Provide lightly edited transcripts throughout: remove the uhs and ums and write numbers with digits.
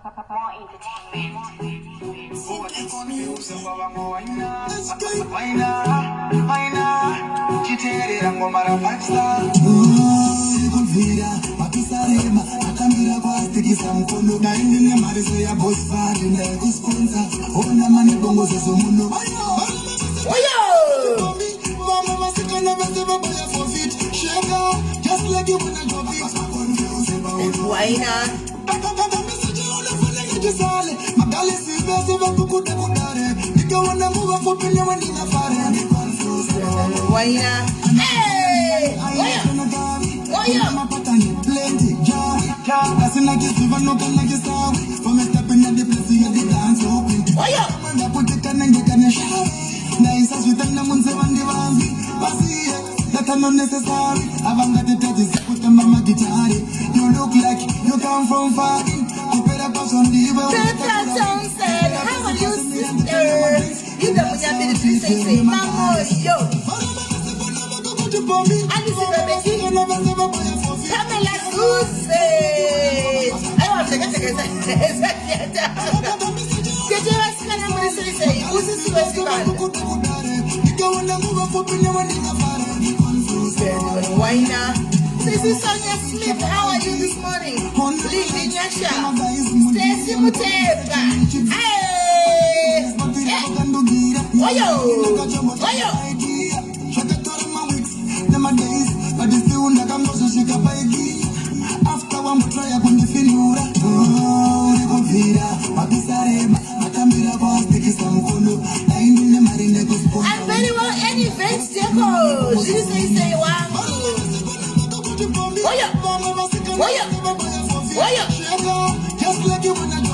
More entertainment. Just like you wanna go big. Why not? Hey! That are not necessary. I've got the touches to put them on my guitar. You look like you come from far. You better pass on the way. Said, how are you, sister? You don't want me to say, Mama, yo. Pamela Susie. I want to get Did you ask me to say, who's this festival? Why not? This is Sonia Smith. How are you this morning? Lily Nyasha. Stacy Muteba. Hey! Oyo! Oyo! After one try I couldn't feel you. I'm very well any event deco. She say wow. Oya. Oya. Oya. Just like you wanna go.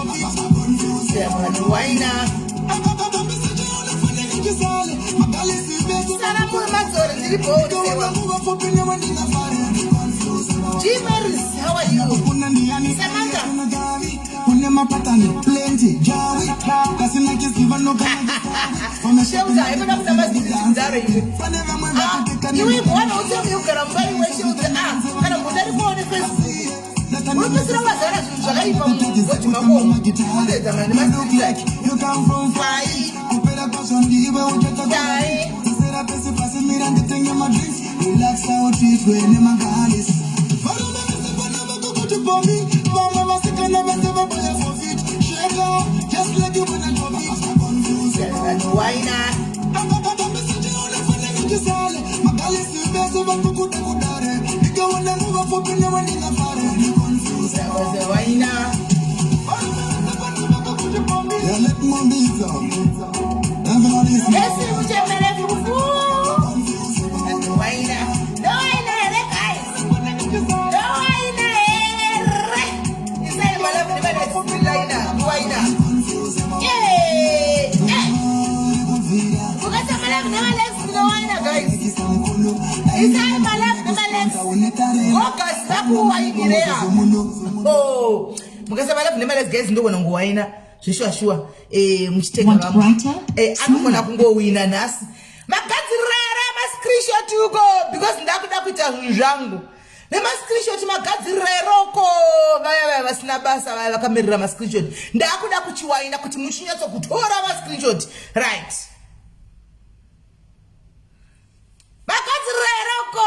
Why not? Jimmers, how are you? Samantha. Plenty. Shelter, I don't have you ain't one or two you can buy where shelter. And I'm going to go on the first. What is the matter? I go to my home. You come from fire. You better pass on the way. Die. Relax our treat when you're my goddess. Just like you wanna go big. Why not? Oh, mukasa bala kunema les guys ndo wona ngwaina shishwa muchiteka bamwe akukona kungowina nasi magadzirira ma screenshot uko because ndakuda kuita zvangu nema screenshot magadzireroko vaya vasina basa vaya vakamirira ma screenshot ndakuda kuchiwaina kuti muchinyatso kutora ma screenshot right magadzireroko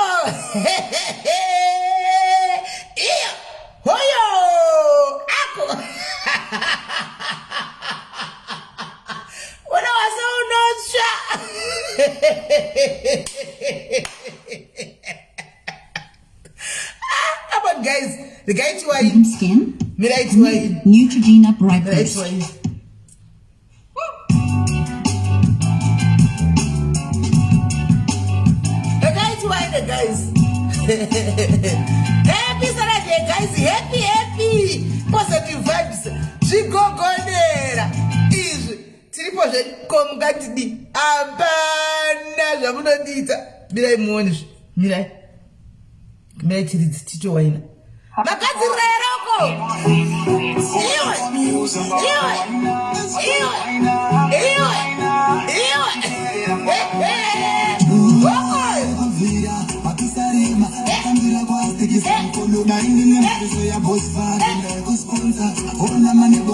iyo hoyo ako When I was so not sure. Guys, the guy to Even skin. Neutrogena Bright Boost. The guy to the guys. Happy Saturday, guys. Happy. Positive vibes. She go there. Easy. Triple come got the abana jamunodita. Bilai monish. Milai. Milai tito wine. Makati reroko.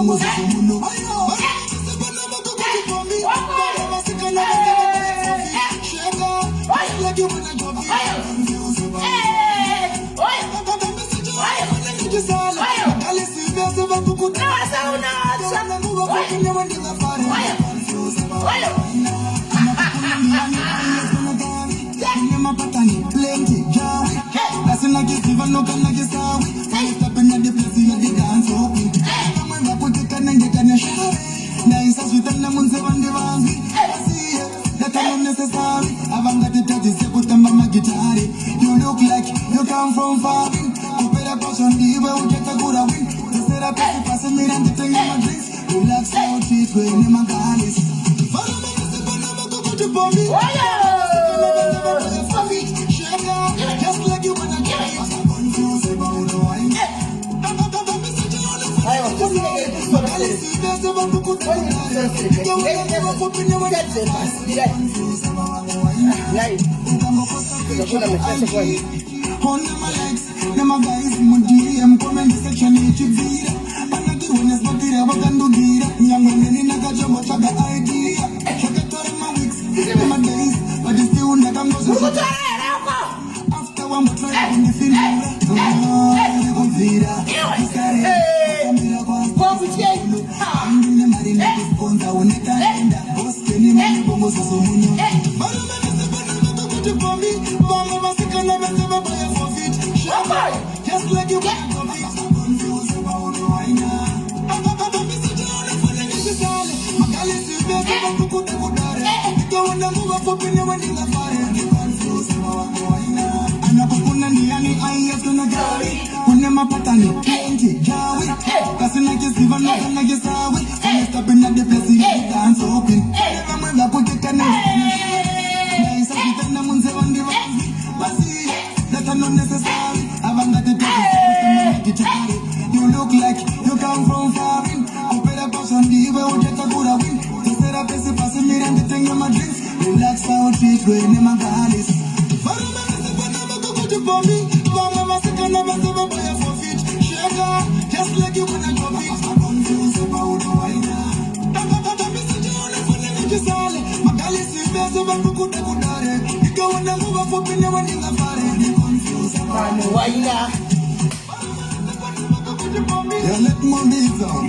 bongo zomuno. Like you wanna drop it. Plenty, Joey. That's in like it's even no can like it's how we step in the place you the dance open. Come on, put it can and you can show. Nice as we tell them on 7 divans. See that I'm unnecessary. I've got the touch is put them on my guitar. You look like you come from far. You better pass on the way we get a good win. You said I pass me and the thing in my drinks. Relax out, treat when in my galley. Follow me, go to Bobby. Just like you wanna get it. I'm confused about the wine. On my legs, my guys, my DM, comment section, video. I'm not doing this, but I can do it. Young women in a gajah, much of the idea. Check it out my weeks, my days, but it's still not a muscle. After one more try, in the film, just like you can go confused about the wine. You look like you come from far. You better pass on the way we get a good win. You said I pass it me and the thing in my drinks. Relax out, treat when in my galley. Just like you wanna drop it. I'm confused about the wine. My galley is best of a good day. You go and move up in the morning. I'm confused about the wine. Yeah, let me beat on.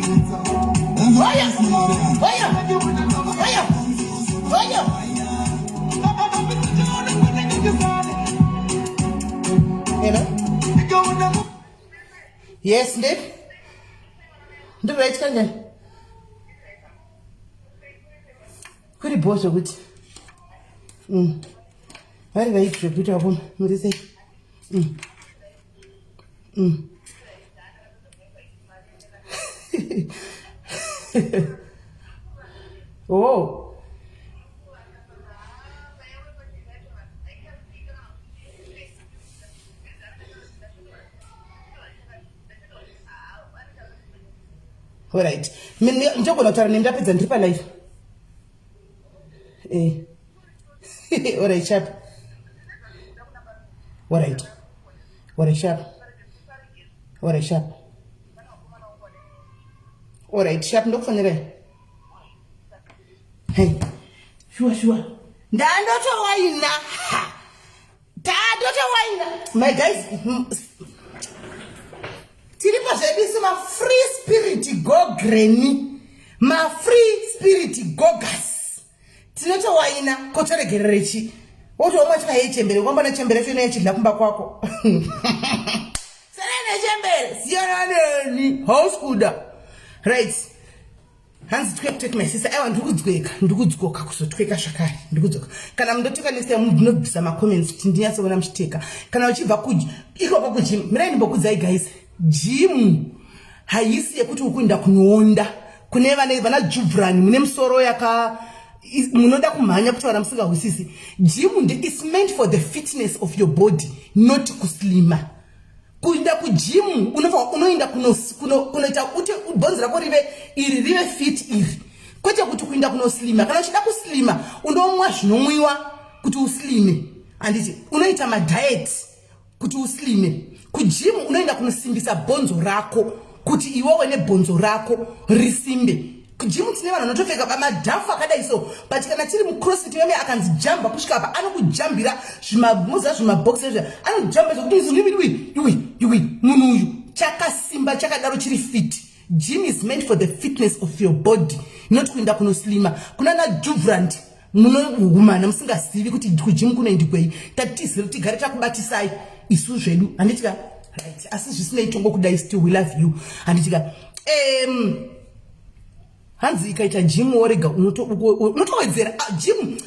Yes, Nick. The right can Pretty boss of it. Very, very beautiful. What do you say? Oh. All right. Njoko notara nimndapedza ndiri palive. All right, sharp. All right. All right, sharp. All right, sharp. All right, sharp. Ndokufanira. Hey. Sure. Ndandoto waina. Ndandoto waina. My guys, tiripa zvedu ma free spirit go granny, ma free spirit go gas. Tinoto waina kotoregererechi. Woto omwe chayechembere kwamba na chembere chone yechidla kumba kwako. Serene chembere, siyonani, house kuda. Right. Hands take my sister. I want ndikudzgoka kuzotweka shakari. Ndikudzgoka. Kana mndotika nise munobvisa ma comments kuti ndinyaso ona mchiteka. Kana uchibva kuji iko pa kujim. Miraini mbokudzai guys. Gym haisi yekuti ukuenda kunoonda. Kune vana juvrani mune musoro yaka munoda kumhanya kuti vana musinga husisi. Gym is meant for the fitness of your body, not kuslima. Kuinda ku gym unoenda kunoita kuti bonzi rako rive fit iri. Kwete kuti kuinda kunoslima. Kana uchida kuslima unomwa zvinomwiwa kuti uslime. Anditi unoita ma diet kuti uslime. Ku gym unoenda kunosimbisa bonzo rako kuti iwewe nebhonzo rako risimbe. Kujimu tine vanhu vanotopfeka pamadhafu akadai so, but kana tiri mucrossfit meme akanzi jamba kusvika apa anokujambira zvimamuza zvimabhokisi ezvo anojamba zvekuti munhu uyu chakasimba chakadaro chiri fit. Gym is meant for the fitness of your body, not kuenda kunoslima. Kuna na Juvrant munohumana musingazivi kuti kugym kunoendikwei. Tatizire kuti tigare takubatisai isu zvedu. Handitika right, asi zvisinei tongo kudai still we love you. Handitika hanzi ikaita gym worega unotowedzera gym.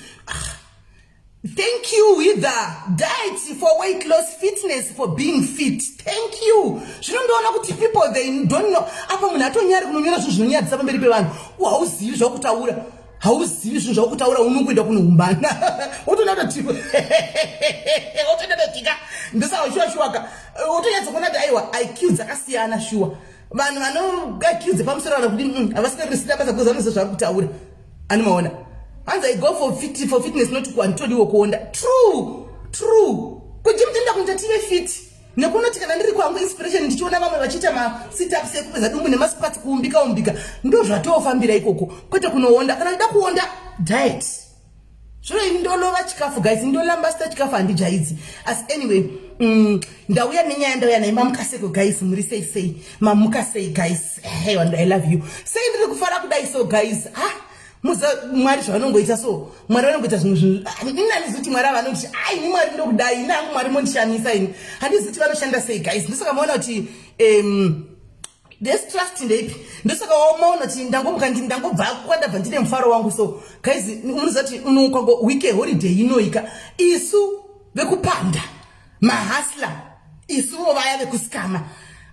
Thank you with the diet for weight loss, fitness for being fit. Thank you. Zvinondoona kuti people they don't know. Apa munhu atonyari kunonyora zvinhu zvinonyadzisa pamberi pevanhu. Hauzivi zvakutaura. Hauzivi zvinhu zvakutaura unokuenda kunohumbana. Utoona kuti utoenda ndisawashwaka. Utonyadza kuona kuti aiwa IQ dzakasiyana shuwa. Vanhu vano IQ dzepamusoro vana kuti havasikarisira basa kuza vanozva zvakutaura. Animaona. Hands I go for fitness not kuantodiwo kuonda. True. Kujimtinda kuntative fit. Nekunoti kana ndiri kwangu inspiration ndichiona vamwe vachiita ma sit ups ekupedza dumbu nemasquats kuumbika. Ndo zvatofambira ikoko. Kwete kunoonda kana ndida kuonda diet. Zvino indolova chikafu guys, indolambasta chikafu handijaidzi. As anyway, ndauya nenyaya ndauya naye mamukaseko guys, muri sei. Mamukasei guys. Hey, I love you. Sei ndiri kufara kudai so guys. Muza mwari zvanongoita so. Mwari vanongoita zvinhu. Ndinanizuti mwari vanoti ai ni mwari ndokudai nangu mwari mondishamisa ini. Handizuti vanoshanda sei guys. Ndosaka maona kuti there's trust in the ndosaka maona kuti ndangobva kwandabva ndine mufaro wangu so guys unozati unokwango week holiday inoika isu vekupanda mahasla isu vaya vekuskama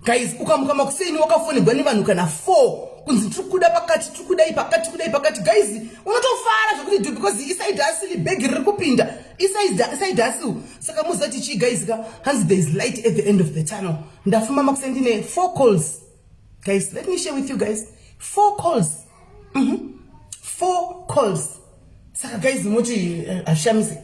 guys ukamuka makuseni wakafonebwa nevanhu kana 4 kunzi tukuda pakati guys unotofara zvekuti do because iside hustle bag riri kupinda iside hustle saka muzati chi guys ka hands there is light at the end of the tunnel. Ndafuma makuseni ndine 4 calls guys. Let me share with you guys 4 calls. 4 calls. Saka guys moti ashamise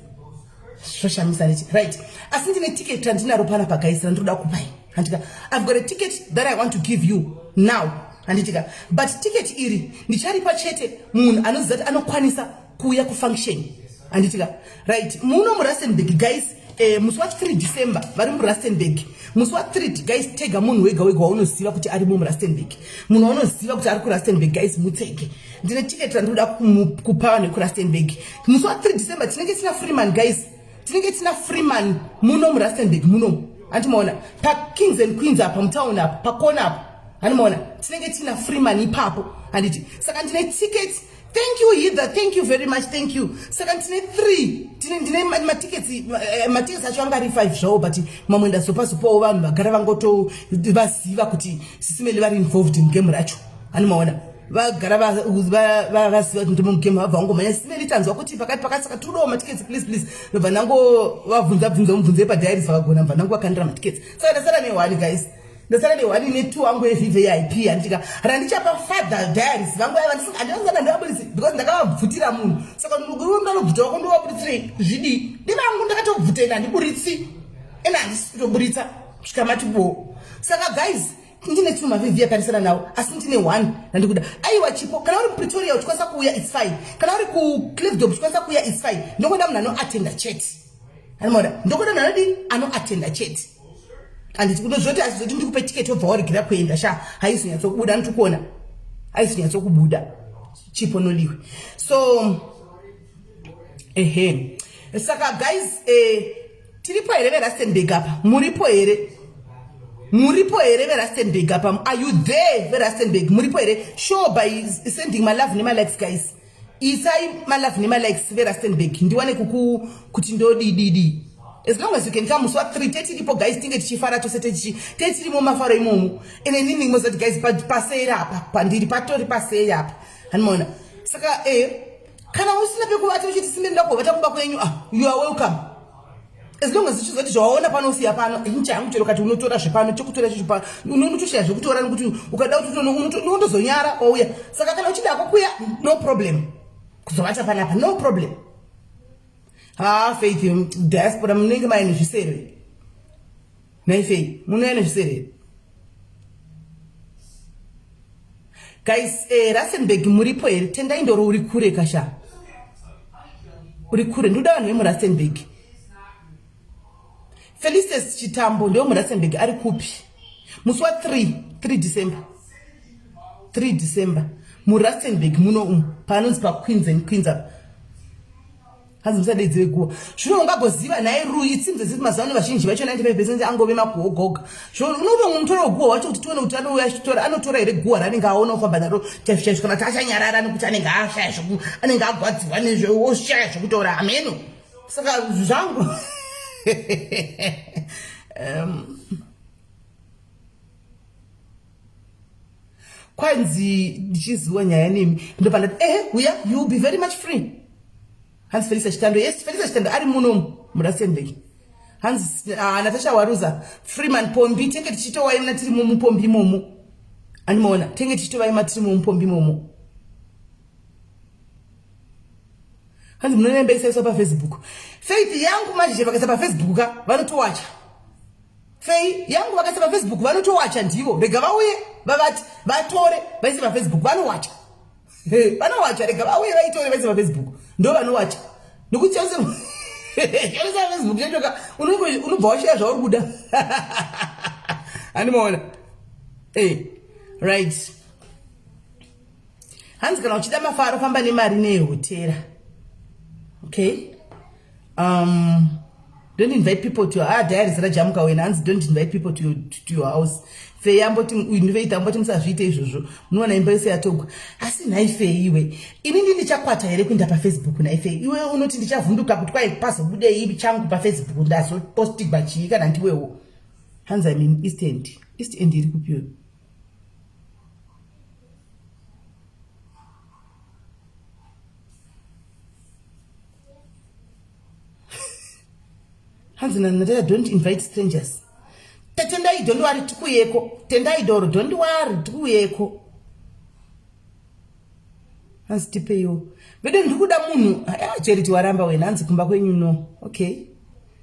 right. Asindine ticket randinaro pana pa guys randoda kupai. Handika I've got a ticket that I want to give you now. Handika but ticket iri ndicharipa chete munhu anozati anokwanisa kuuya kufunction. Handika right muno muRustenburg guys. Musi wa 3 December vari muRustenburg. Musi wa 3 guys tega munhu wega unoziva kuti ari muRustenburg. Munhu unoziva kuti ari kuRustenburg guys mutege. Ndine ticket randoda kupa nekuRustenburg. Musi wa 3 December tinenge tina Freeman guys. Tinenge tina Freeman muno muRustenburg muno. Andimaona pa Kings and Queens apa mtown apa pa corner apa. Andimaona tinenge tina Freeman ipapo. Anditi saka ndine ticket. Thank you Heather, thank you very much, thank you. Saka ndine 3 ndine matickets acho anga ari 5 zvawo but mamwenda sopasopawo vanhu vagara vangoto vaziva kuti sisimeli vari involved in game racho. Animaona vagara vaziva kuti ndimo mugame vabva vangomhanya sisimeli tanzwa kuti pakati saka tiridawo matickets please ndobva nango vabvunza mubvunze padiaries vakagona mbva nango vakandira matickets. Saka ndasara ne1 guys. Ndasara ne1 ne2 angu eVVIP handika randichapa father diaries vangu andisanga ndabudisi because ndakavabvutira munhu saka ndoguru ndalobvuta wako ndowabuditsire zvidi ndivangu ndakatobvutenda ndiburitsi ena handisitoburitsa kusvika matibo. Saka guys ndine 2 maVVIP akarisana nawo asi ndine 1 ndandikuda aiwa chipo kana uri Pretoria uchikwanisa kuuya it's fine kana uri ku Cliffdom uchikwanisa kuuya it's fine ndokoda munhu anoattenda chat animoda ndokoda munhu anodi anoattenda chat. Anditi kundozvoti azvoti ndikupe ticket obva waregera kuenda sha haizonyatsokubuda ndikuona haizonyatsokubuda chipo noliwe so saka guys tiripo here veRustenburg apa muripo here veRustenburg apa are you there veRustenburg muripo here show by sending my love nema likes guys isai my love nema likes veRustenburg ndiwane kuti ndodididi. As long as you can come musi wa 3 tetiripo guys tinge tichifara tose tetirimo mafaro imomo ene nini mozati guys pasera apa pandiri patori pasera apa hanimona saka kana usina pekuvata uchiti simenda kuvata kumba kwenyu you are welcome. As long as uchizoti zvawaona pano usiya pano inchangu chero kati unotora zvepano chokutora zvepano unotoshaya zvekutora nokuti ukada kuti unondozonyara wauya saka kana uchida kukuya no problem kuzovata panapa no problem. Faith diaspora munenge maine zvisere. Nei Faith, munoene zvisere. guys. Rustenburg muripo here, tendai ndoro uri kure kasha, uri kure. Ndoda vanhu vemuRustenburg. Felicitas Chitambo ndio muRustenburg ari kupi? Musi wa 3 December 3 December muRustenburg muno panonzi pa Queens and Queens up. Hanzi musadedzwe kuwa zvino ungagoziva naye Rui itsinze ziti mazano vazhinji vacho 95% angove makuogoga. Zvino unobe muntu roguwa wacho kuti tuone utano uya anotora ire guwa ranenge aona ufamba naro chafisha kana tachanyarara nekuti anenge ashaya zvoku anenge agwadziwa nezvo oshaya zvokutora ameno. Saka zvangu kwanzi ndichiziwa nyaya nemi ndopanda uya you will be very much free. Hanzi Felisa Chitando, yes, Felisa Chitando ari muno muRustenburg. Hanzi Natasha Waruza, Freeman Pombi, tenge tichitowa ina tiri mumupombi momo. Animona, tenge tichitowa ina tiri mumupombi momo. Hanzi mnone isa pa Facebook. Faith yangu majije vakasa pa Facebook ka vanotowacha. Faith yangu vakasa pa Facebook vanotowacha ndivo. Rega vauye vavati vatore vaise pa Facebook vanowacha. Vanowacha rega vauye vaitore vaise pa Facebook. Ndo vanowacha. Nokuti yose yose Facebook yendoka unobva washaya zvauri kuda. Animona. Right. Hanzi kana uchida mafaro famba nemari nehotera. Okay. Don't invite people to your diaries rajamuka when hands don't invite people to your house. Fe yamboti invite amboti musazviite izvozvo. Munoona imba yose yatogwa. Asi naife iwe. Inini ndichakwata here kuenda pa Facebook naife. Iwe unoti ndichavhunduka kuti kwai pazobude ibi changu pa Facebook ndazo posti bachi kana ndiwewo. Hands I mean East End. East End iri kupiwa. Hanzi Natasha, don't invite strangers. Tendai don't worry tukuyeko. Tendai doro don't worry tukuyeko. Hanzi tipeyo. Vede ndikuda munhu charity waramba wena hanzi kumba kwenyu no. Okay.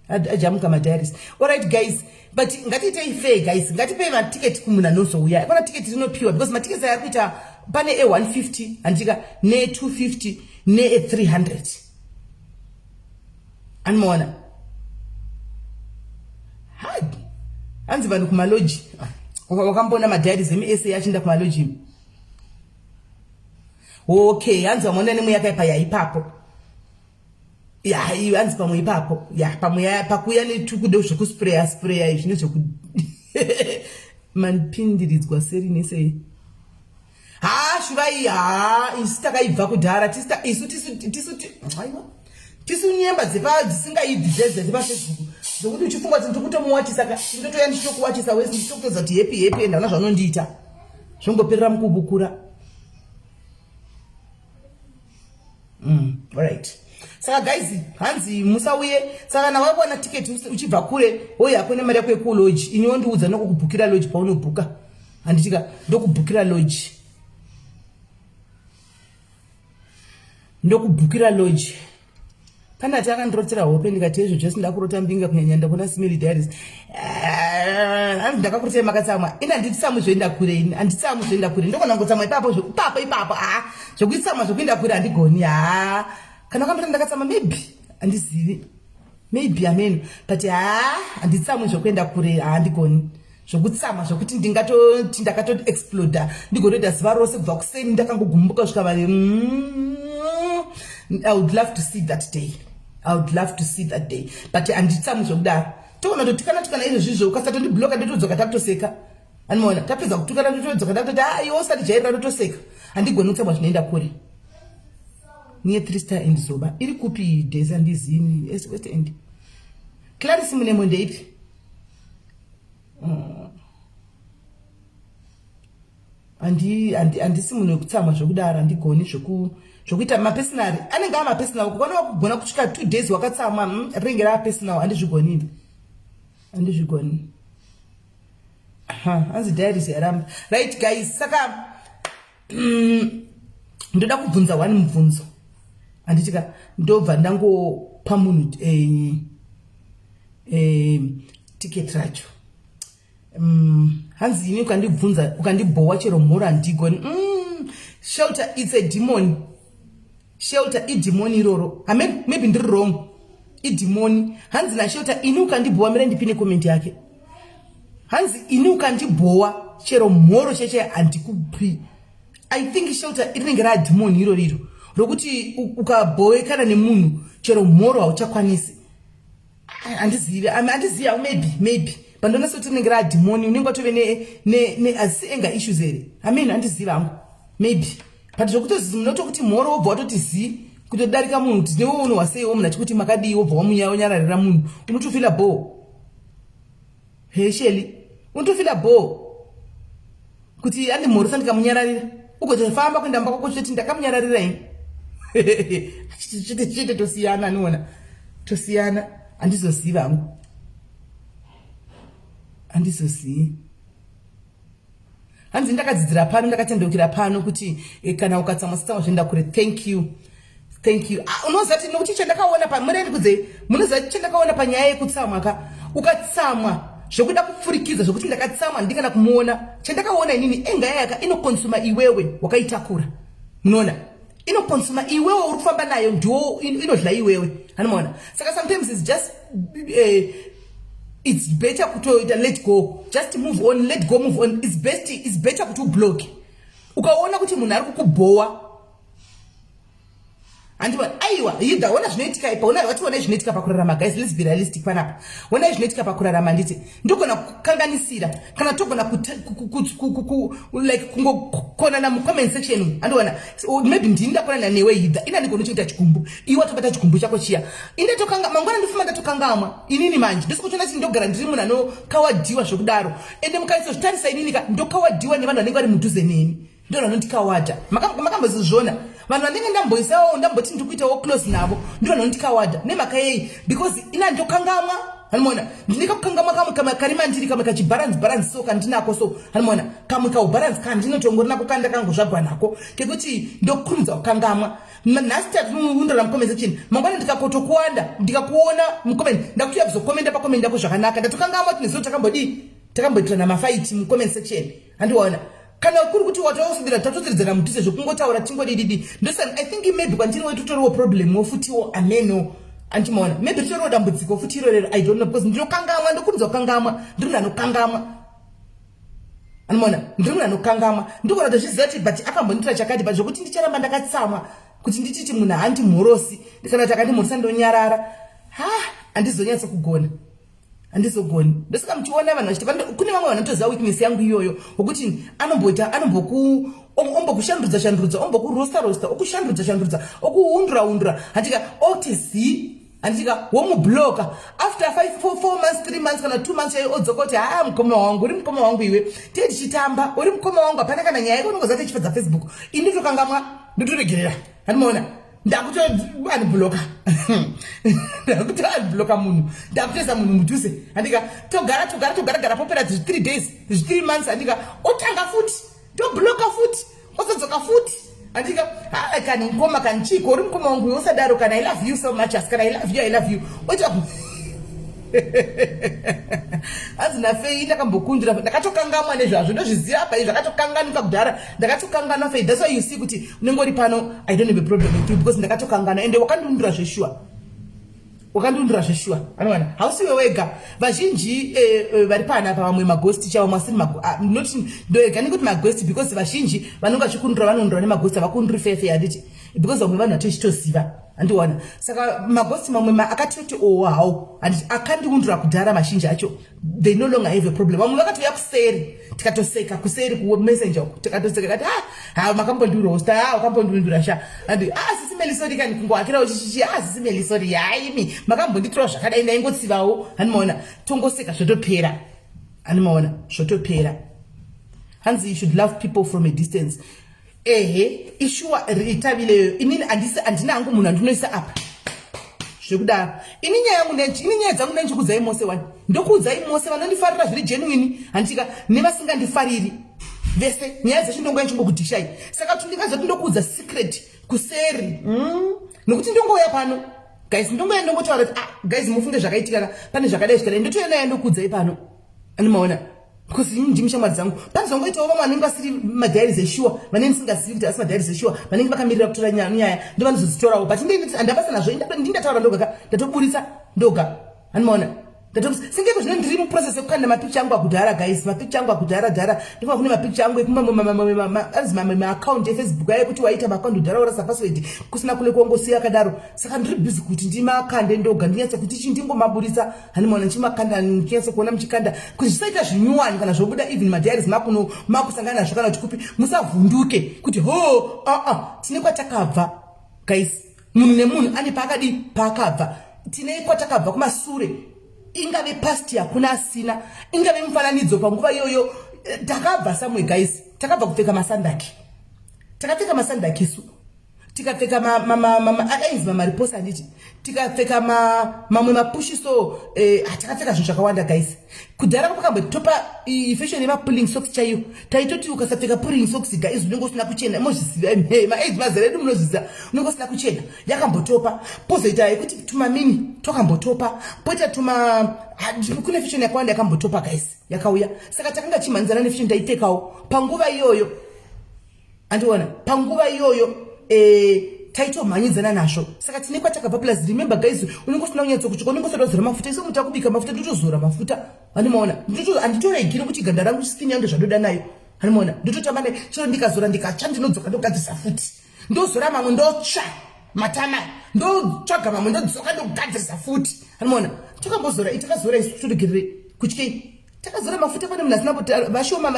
Ajamuka ma diaries. All right guys, but ngatiite fair guys. Ngatipe ma ticket kumuna noso uya. Kona ticket rinopiwa because ma tickets are kuita pane A150 andika ne 250 ne 300. Anmona. Hanzi vanhu kumaloji wakambona madiaries emi yachinda kumaloji. Okay, hanzi wamona nemu yakaipa ya ipapo. Ya iyo hanzi pamwe ipapo. Ya pamwe pakuya netukude zvokusprayer izvino zvoku manpindiridzwa seri nese. Shuvai isitakaibva kudhara tisu tisu nyemba dzisingaidhizeze dzipa Facebook. Zokuti uchifunga kuti ndikutomuwatisa saka ndotoya ndichitokuwatisa wese ndichitokutoza kuti happy and ana zvanondiita zvongoperera mukubukura. All right. Saka guys, hanzi musauye saka na wabona ticket uchibva kure hoya yako nemari yako yeku lodge inyo ndiudza nokukubhukira lodge paunobhuka. Handitika ndokubhukira lodge. Ndokubhukira lodge. Kana takandrotsera hope ndikati izvo zvese ndakurota mbinga kunyanya ndakona Simili Diaries. Hanzi ndakakurotera makatsamwa. Ina nditsamwe zvoenda kure ini. Anditsamwe zvoenda kure. Ndokona ngotsamwa ipapo ipapo. Zvokutsamwa zvokuenda kure andigoni. Kana kwambira ndakatsamwa maybe andizivi. Maybe amen. But anditsamwe zvokuenda kure andigoni. Zvokutsamwa zvokuti ndakato explode. Ndigotoita ziva rose kubva kuseni ndakangogumbuka kusvika vale. I would love to see that day. But anditsamwe zvokudaro. Tokona totukana izvo zvizvo ukasatondibloka ndotodzoka takutoseka. Anmona tapedza kutukana ndotodzoka takutoti iwe usatijairira ndotoseka. Andigoni kutsamwa zvinoenda kure. Niye 3 star end zoba. Iri kupi days andizini West End. Clarisse Munemo ndeipi? Andisi munhu wekutsamwa zvokudaro andigoni zvokuita mapersonal anenge amapersonal kukona kugona kusvika 2 days wakatsamwa ringe rapersonal andizvigoni. Hanzi diaries yaramba. Right guys, saka ndoda kubvunza one mubvunzo anditika ndobva ndangopa munhu ticket racho. Hanzi ini ukandibvunza ukandibhowa chero mhura ndigoni Shelter it's a demon. Shelter I demon iroro. I mean maybe ndiri wrong. I demon. Hanzi na Shelter inuka ndibowa mira ndipine comment yake. Hanzi inuka ndibowa chero moro cheche andikupi. I think Shelter iringe ra demon iroro. Rokuti ukabowe kana nemunhu chero moro hauchakwanisi. Andiziva maybe bandona soti ringe ra demon unenge watove ne anger issues ere. Andiziva hangu maybe but zvokutozi munotokuti mhoro wobva watoti zi kutodarika munhu kuti newe unhu waseiwo munhu achikuti makadii wobva wanyararira munhu unotofila bo hesheli unotofila bo kuti andi mhoro sandikamunyararira ugotofamba kuenda mba kwako choti ndakamunyararira ini chete tosiyana niona tosiyana andizoziva hangu andizozivi hanzi ndakadzidzira pano ndakatendeukira pano kuti kana ukatsamwa zvinda kure thank you unozati nokuti chandakaona pamureni kudze munozati chandakaona panyaya yekutsamwa ukatsamwa zvokuda kupfurikidza zvokuti ndakatsamwa ndikana kumuona chandakaona inini enga yaka inokonsuma iwewe wakaitakura munoona inokonsuma iwewe uri kufamba nayo ndiwo inodla iwewe anomaona saka sometimes it's just it's better to let go, just move on, let go, move on. It's better to block. Ukaona kuti munhu ari kukubowa andivona aiwa yidha wona zvinoitika ipa una wati wona zvinoitika pakurarama guys, let's be realistic panapa. Wona zvinoitika pakurarama nditi ndogona kukanganisira kana togona like kungokonana mu comment section andivona maybe ndinda konana newe yidha ina ndikono chita chikumbu iwa tobata chikumbu chako chia inde tokanga mangwana ndifuma ndatokangamwa inini manje ndisikuchona kuti ndogara ndiri munhu anokawadiwa zvokudaro ende mukaiso zvitarisa inini ka ndokawadiwa nevanhu vanenge vari mudhuze neni ndona nondikawada makambozizvona vanhu vanenge ndamboisawo ndamboti ndikuitawo close navo ndona ndikawadha nemhaka yei because ina ndokangamwa hanimona ndinikakukangamwa kamwe karimandiri kamwe kachibalance so kandinako so hanimona kamwe kaubalance kandinotongorina kukanda kangu zvagwa nako kekuti ndokurumidza kukangamwa nhasi tati undora mucomment section mangwana ndikakotokuwanda ndikakuona mucomment ndakuti yakuzokomenda pacomment yako zvakanaka ndatokangamwa kuti nezo takamboitirana mafight mucomment section handiona kana kuri kuti watausindira tatotiridzana mudhuze zvokungotaura tingodididi ndosani I think maybe kwandiri wetutoriwo problem wofutiwo ameno antimaona maybe tutoriwo dambudziko futi irorero I don't know because ndinokangamwa ndokuridza kukangamwa ndiri munhu anokangamwa anomaona ndiri munhu anokangamwa ndikona tozviziva kuti but akambonitira chakati but zvokuti ndicharamba ndakatsamwa kuti ndititi munhu handimhorosi kana kuti akandimhorosa ndonyarara handizonyatsa kugona handizogoni ndosaka muchiona vanhu vachiti kune vamwe vanotoziva weakness yangu iyoyo wokuti ombokushandurudza ombokurosta okushandurudza okuundura handika otc handika womubloka after 4 months 3 months kana 2 months odzoka kuti mukoma wangu uri mukoma wangu iwe tiye tichitamba uri mukoma wangu hapana kana nyaya yakonongozati chipedza Facebook ini nditokangamwa ndotoregerera handimaona ndakutoanibloka ndakutoanibloka munhu ndakutoisa munhu mudhuze handika togara popera 3 days 3 months handika otanga futi tobloka futi osodzoka futi handika kani ngoma kanchiko uri mukoma wangu usadaro kana I love you so much as kana I love you ota azina fei ndakambokundira ndakatokangamwa nezvazvo ndozviziva pa zvakatokanganika kudhara ndakatokanganwa fei that's why you see kuti unengori pano I don't have a problem with you because ndakatokanganwa ende wakandundura zveshua anowana hausiwe wega vazhinji vari pana pa vamwe maghost chavo masiri not ndoega nekuti maghost because vazhinji vanonga chikundura vanondura nemaghost avakunduri fefe handiti because vamwe vanhu vatochitoziva andiwana saka maghost mamwe akatoti hau handiti akandiundura kudhara mazhinji acho they no longer have a problem vamwe vakatouya kuseri tikatoseka kuseri kumessenger tikatoseka kati makambondirosta wakambondiundura sha andi sisi melisori kani kungoakirawo chichichi sisi melisori yaimi makambonditirawo zvakadai ndaingotsivawo handimaona tongoseka zvotopera handimaona zvotopera hanzi you should love people from a distance ishuwa itavileyo inini handina hangu munhu andinoisa apa zvekudaro ini nyaya dzangu ndanchikuudzai mose wani ndokuudzai mose vanondifarira zviri genuine handika nevasingandifariri vese nyaya dzecho ndongoya nchimbokudhishai saka tundingazoti ndokuudza secret kuseri nokuti ndongouya pano guys ndongoya ndongotaura kuti guys mufunge zvakaitika pane zvakadai zvikadai ndotoya naye ndokuudzai pano animaona because ndimi shamwari dzangu panozongoitawo vamwe vanenge vasiri madhairi zeshuwa vanenge singazivi kuti asi madhairi zeshuwa vanenge vakamirira kutora nyaya ndo vanozodzitorawo but handabasa nazvo ndingataura ndoga ndatoburisa ndoga hanimaona singeko zvino ndiri muprocess yekukanda mapicha angu akudhara guys mapicha angu akudhara dhara ndikuva kune mapicha angu ekumaakaunti efacebook aye kuti waita maakaunti udhara urasa password kusina kule kuongosiya akadaro saka ndiri busy kuti ndimakande ndoga ndinyatsa kuti ichi ndingomaburisa hanimaona ndichimakanda ndichinyatsa kuona muchikanda kuti zvisaita zvinyuwani kana zvobuda even madhayaris makuno makusangana nazvo kana chikupi musavhunduke kuti ho tine kwatakabva guys munhu nemunhu ane paakabva tine kwatakabva kumasure ingave past yakuna asina ingave mufananidzo panguva iyoyo takabva samwe guys takabva kupfeka masandaki takapfeka masandaki su tikapfeka akainzi mamariposa anditi tikapfeka mamwe mapushiso takapfeka zvinhu zvakawanda guys kudhara kwakambotopa fashion yemapulling socks chaiyo taitoti ukasapfeka pulling socks guys unenge usina kuchena mozviziva maaids mazera edu munozviziva unenge usina kuchena yakambotopa pozoita yekuti tumamini twakambotopa poita kune fashion yakawanda yakambotopa guys yakauya saka takanga chimhanzana nefashion taipfekawo panguva iyoyo andiona panguva iyoyo taitomhanyidzana nazvo saka tine kwatakabva plus remember guys unenge usina kunyatso kutsvuka unenge usada kuzora mafuta iso muta kubika mafuta ndotozora mafuta hanimaona handitoregiri kuti ganda rangu skin yangu zvadoda nayo hanimaona ndototamba chero ndikazora ndikatsva ndinodzoka ndogadzisa futi ndozora mamwe ndotsva matama ndotsvaga mamwe ndodzoka ndogadzisa futi hanimaona takambozora takazora isu toregere kutyei takazora mafuta pane munhu asina vashoma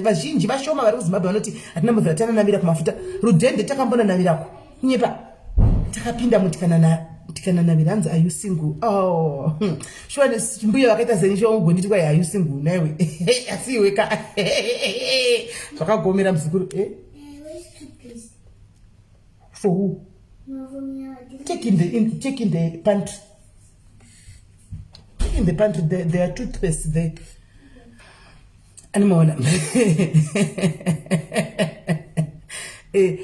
vazhinji vashoma vari kuzimbabwe vanoti hatina mbovira tananavira kumafuta rudhende takambonanavirako nyepa takapinda tikananavira hanzi are you single shuwa mbuya vakaita zenishougonditi kwai are you single naiwe asiweka zvakagomera muzukuru for who take in the pantry. In the pantry, there are toothpaste there. Animona.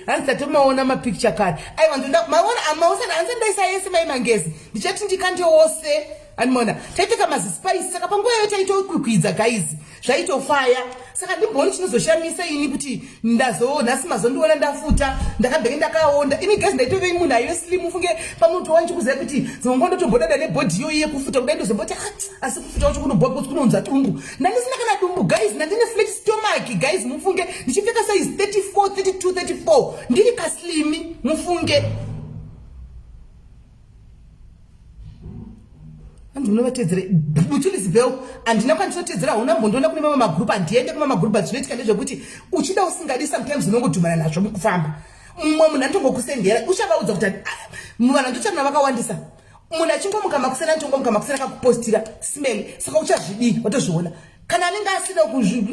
Answer to my own picture card. I want to look my own mouse and answer this. I say my mangesi. The chatting can't say. Animona. Take a spice. Sakapango taito cookies, guys. Shaito fire. Sakadi bonchi nozoshamisha inikuti ndazo nasimazondo ndafuta ndakabenda kaonda ini guys ndaitove imuna yo slim mufunge pamuntu wanchi kuziva kuti zongondo tombodada ne body yo iye kufuta kudai ndozoboti asi kufuta wacho kunobhwa kunonza tungu ndandisina kana dumbu guys ndandine flat stomach guys mufunge ndichipfeka size 34 32 34 ndiri kaslimi mufunge andinovatedzera muchulizibel andina kwandinotedzera huna mbondoona kune mamwe magroup andiende kuma magroup zvinoitika ndezvekuti uchida usingadi sometimes unongodhumana nazvo mukufamba mumwe munhu anotongokusendera uchavaudza kuti vanhu ndochana vakawandisa munhu achingomuka makusena anotongomuka makusena akakupostira smell saka uchazvidii watozviona kana anenge asina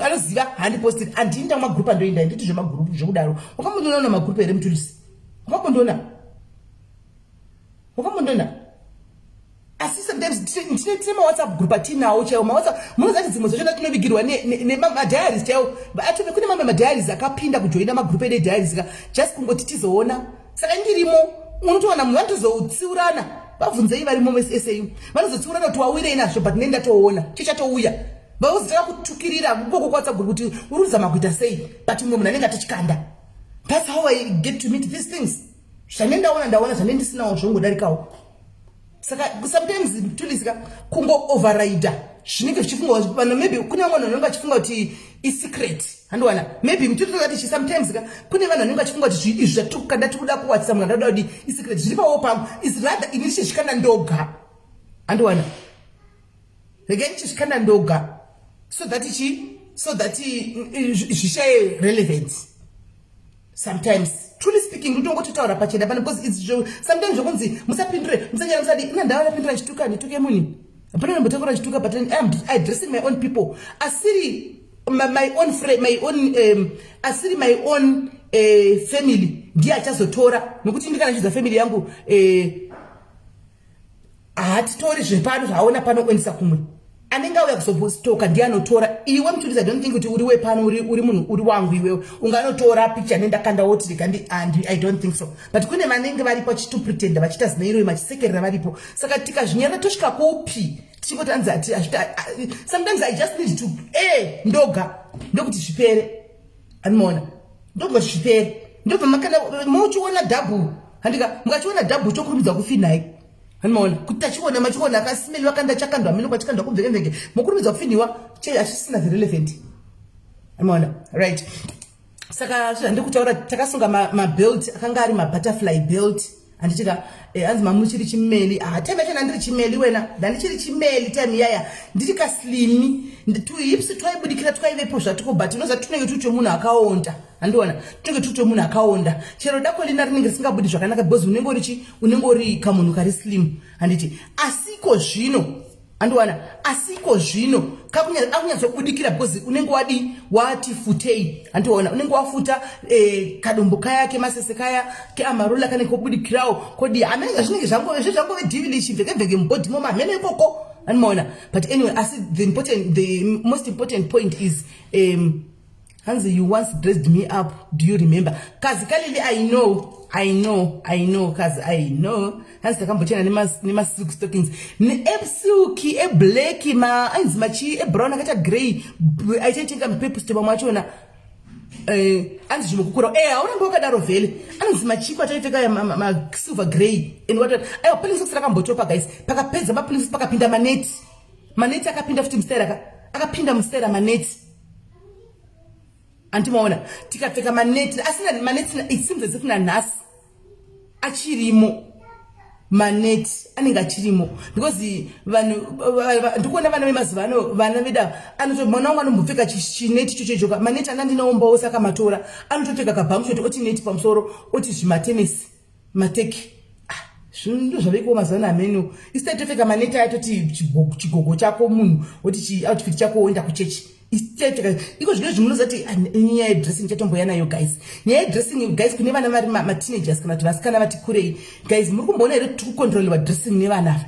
anoziva handipostiri andiinda mumagroup andoenda nditi zvemagroup zvokudaro wakambondoona magroup here mutulisi wakambondoona asi sometimes tine mawhatsapp group atinawo chaiwo mawhatsapp munozati dzimwe dzacho ndatinobigirwa nemadiaries chaiwo atove kune mamwe madiaries akapinda kujoina magroup ede diaries ka just kungoti tizoona saka ndirimo unotoona munhu vanotozotsiurana vabvunzei varimo mesau vanozotsiurana kuti wawirei nazvo but nenda toona chichatouya vauzitaka kutukirira ukoko kwawhatsapp group kuti uri kuzama kuita sei but mumwe munhu anenge atochikanda that's how I get to meet these things ndaona zvane ndisinawo zvongodarikawo saka sometimes tulisika kungo override zvinenge zvichifunga vanhu maybe kune vamwe vanhu vanenge vachifunga kuti isecret handiwana maybe mututati sometimes kune vanhu vanenge vachifunga kuti izvi zvatikukanda tikuda kuwatisa munhu andoda kuti isecret zviri pawo pamwe is rather ini ndichizvikanda ndoga handiwana rege ndichizvikanda ndoga so that zvishaye relevance sometimes truly speaking utongototaura pachena pana because it's sometimes zvokunzi musapindure musanyara musadi ina ndava napindura chituka ndituke muni apana ndambotaura chituka but I addressing my own people asiri my own asiri my own family ndiye achazotora nokuti ndikanachiza family yangu hatitori zvepano zvaona pano kuendesa kumwe anenge auya kuzostoka ndiye anotora iwe mutulisa I don't think kuti uri wepano uri munhu uri wangu iwewe unganotora picture nendakanda woti kandi I don't think so but kune vanenge varipo vachitopretenda vachita zina iroi machisekerera varipo saka tikazvinyarira tosvika kupi Tichigotanzati sometimes I just need to ndoga ndokuti zvipere anmona ndoga zvipere ndobva makana muchiona double handika mukachiona double chokurumidza kufinai anmona kuti tachiona machiona akasimeli wakanda chakandwa mino kwachikandwa kubvekenzenge mukurumidza kufiniwa achisina relevant anmona right. Saka zvandikutaura takasunga mabelt akanga ari mabutterfly belt anditika anzi mamuchiri chimeli time chana ndiri chimeli wena ndandichiri chimeli time yaya ndiri kaslimi tu hips twaibudikira twaivepo zvatiko but unoza tunenge tucho munhu akaonda andiona tunenge tucho munhu akaonda chero dako lina rinenge risingabudi zvakanaka because unenge uri kamunhu kari slim anditi asiko zvino andiwana asiko zvino akunyadzobudikira because unenge wati futei andiona unenge wafuta kadombo kaya kemasese kaya keamarula kane kobudikirawo kodi amene zvinenge zvangove divilish vhekevheke mubhodhi moma amene ikoko andimaona but anyway asi the most important point is Hansi, you once dressed me up, do you remember? Kazi kalili I know, cause I know. Hansi takambochena nima silk stockings. Ni silky, black, anzi machi, brown, akata grey. Aitachinga mpepu steba machona. Anzi jimokukura. Auna mboka daro vele. Anzi machi kwa taiteka ma silver grey. And what? Ayo pulling socks takambochopa guys. Paka peza ma pulling socks paka pinda maneti. Maneti akapinda futi mstera. Akapinda mstera maneti. Antimaona tikapfeka maneti asina maneti it seems as if na nas achirimo maneti anenge achirimo because vanhu ndikuona vana vemazivano vana veda anoto mwana wangu anombopfeka chineti chochoka maneti anandinaombawo saka matora anotopfeka kabhamushoti oti neti pamusoro oti zvimatenesi mateki zvindo zvaveko mazivano ameno isita topfeka maneti ayatoti chigogo chako munhu oti outfit chako woenda kuchechi iko zvino zvimunozati nyaya yedressing chatomboya nayo guys. Nyaya yedressing guys kune vana vari mateenagers kana kuti vasikana vati kurei guys muri kumboona here tikukontroliwa dressing nevana ava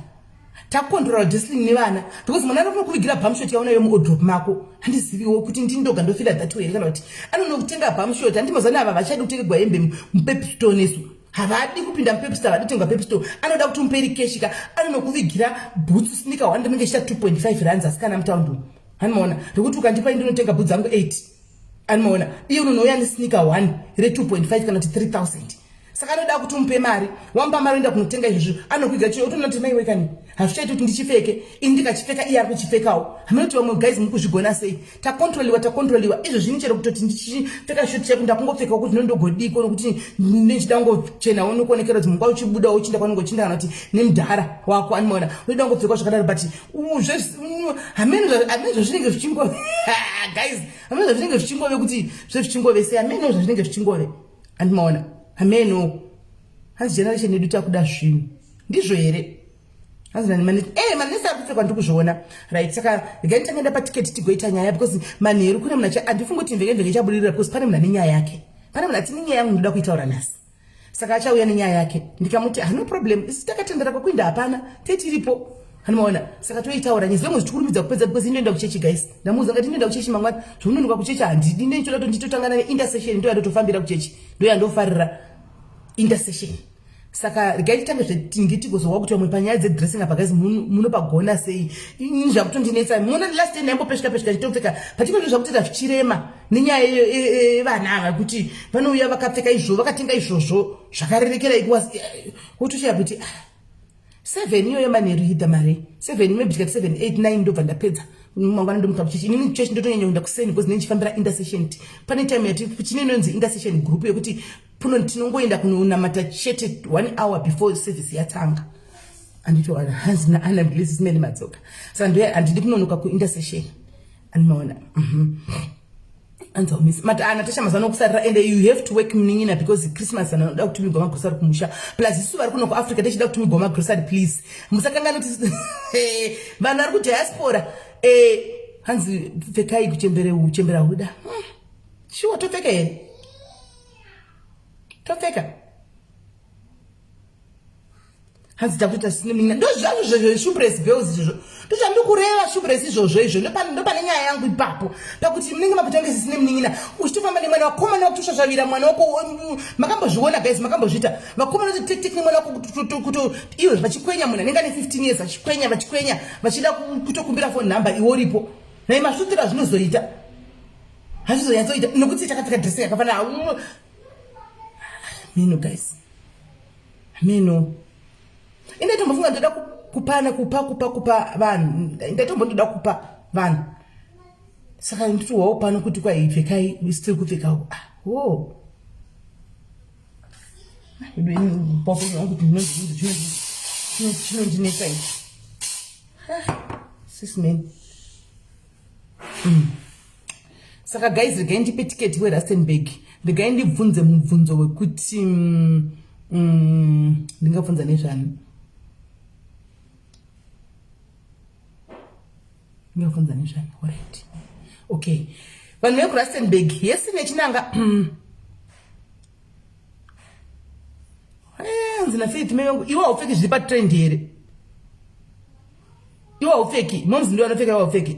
takukontroliwa dressing nevana because mwana anofuna kuvigira bhamshot yaona yo muodrop mako handiziviwo kuti ndindoga ndofila that way kana kuti anono kutenga bhamshot handimazana ava vachadi kutengerwa hembe mupep store nesu havadi kupinda mupep store havadi kutenga pep store anoda kuti muperi keshika anonokuvigira boots sneaker 1 ndinenge chita 2.5 rands asikana mutaundi anmona ndikuti ukandipa ndinotenga boots zangu 8 anmona iye unouya nesneaker 1 re 2.5 kana kuti 3000 saka anoda kuti umupe mari wampa mari enda kunotenga izvozvo anokwiga chiro utonoti mai wekani hazvichaiti kuti ndichipfeke ini ndikachipfeka iye ari kuchipfekawo hamunoti vamwe guys muri kuzvigona sei takontroliwa izvo zvini chero kutoti ndichipfeka shoti chako ndakungopfekawo kuti ndondogodiko nokuti ndichida kungochena unokuonekera kuti munguva uchibuda uchinda kwanongochindana kana kuti nemudhara wako anmona unoda kungopfekawo zvakadaro but hameno zvazvinenge zvichingove guys hameno zvazvinenge zvichingove kuti zvezvichingove sei hameno zvazvinenge zvichingove andimaona hameno hanzi generation yedu takuda zvinhu ndizvo here hanzi manesi ari kupfekwa ndikuzviona right saka regai nditangaenda patiketi tigoita nyaya because manheru kune munhu handifungi kuti mvekemveke ichabudirira because pane munhu ane nyaya yake pane munhu ati nenyaya yangu ndoda kuitaura nhasi saka achauya nenyaya yake ndikamuti no problem isi takatendera kwakuinda hapana tetiripo hanimaona saka toitaura nyezvimwe zvichikurumidza kupedza because inoenda kuchechi guys ndamuudza ngati inoenda kuchechi mangwana zvomunonoka kuchechi handidi ndochoda kuti nditotangana neintersession ndo yandotofambira kuchechi ndo yandofarira intercession saka regai titange zvetingi tigozowa kuti vamwe panyaya dzedressing apa guys munopagona sei ini zvakutondinetsa muna last day ndaimbopesvika nditopfeka patinozvo zvakutita zvichirema nenyaya yevana ava kuti vanouya vakapfeka izvo vakatenga izvozvo zvakarerekera wotochera kuti 7 iyoyo manheru hidha mari 7 maybe tikati 7 8 9 ndobva ndapedza mangwana ndomuta kuchechi inini chechi ndotonyanya kuenda kuseni because ndinechifambira intercession pane time yati chine inonzi intercession group yekuti puno tinongoenda kunonamata chete 1 hour before service yatanga andito hanzi naana mbilisi simene madzoka saka ndo handidi kunonoka kuintercession andimaona anza umisi mata Natasha mazano kusarira and you have to work mningina because Christmas anoda kuti migoma grocery kumusha plus isu vari kuno ku Africa ndechida kuti migoma grocery please musakangana kuti vanhu vari ku diaspora hanzi pfekai kuchembera huda sure topfeka here topfeka hanzi takuita sine mnin'ina ndozvazvo shoepress girls izvozvo ndochandikureva shoepress izvozvo izvo ndopane nyaya yangu ipapo pakuti munenge makutonge sisine mnin'ina uchitofamba nemwana wakomana wakutosvasvavira mwana wako makambozviona guys makambozviita vakomana kuti nemwana wako kuti iwe vachikwenya munhu anenge ane 15 years vachikwenya vachida kutokumbira phone number iwe uripo nai masvutira zvinozoita hazvizonyatsoita nokuti takapfeka dressing yakafanana mino guys mino inaitombofunga ndoda kupa vanhu ndaitombotoda kupa vanhu saka nditiwawo pano kuti kwaipfekai isitiri kupfeka chinondinesa sismen saka guys regai ndipe tiketi weRustenburg regai ndibvunze mubvunzo wekuti ndingabvunza nezvani alright okay vanhu vekuRustenburg yesi nechinanga nzina Faith meyangu iwe haupfeki zviri patrend here iwe haupfeki momzi ndiwo anopfeka iwe haupfeki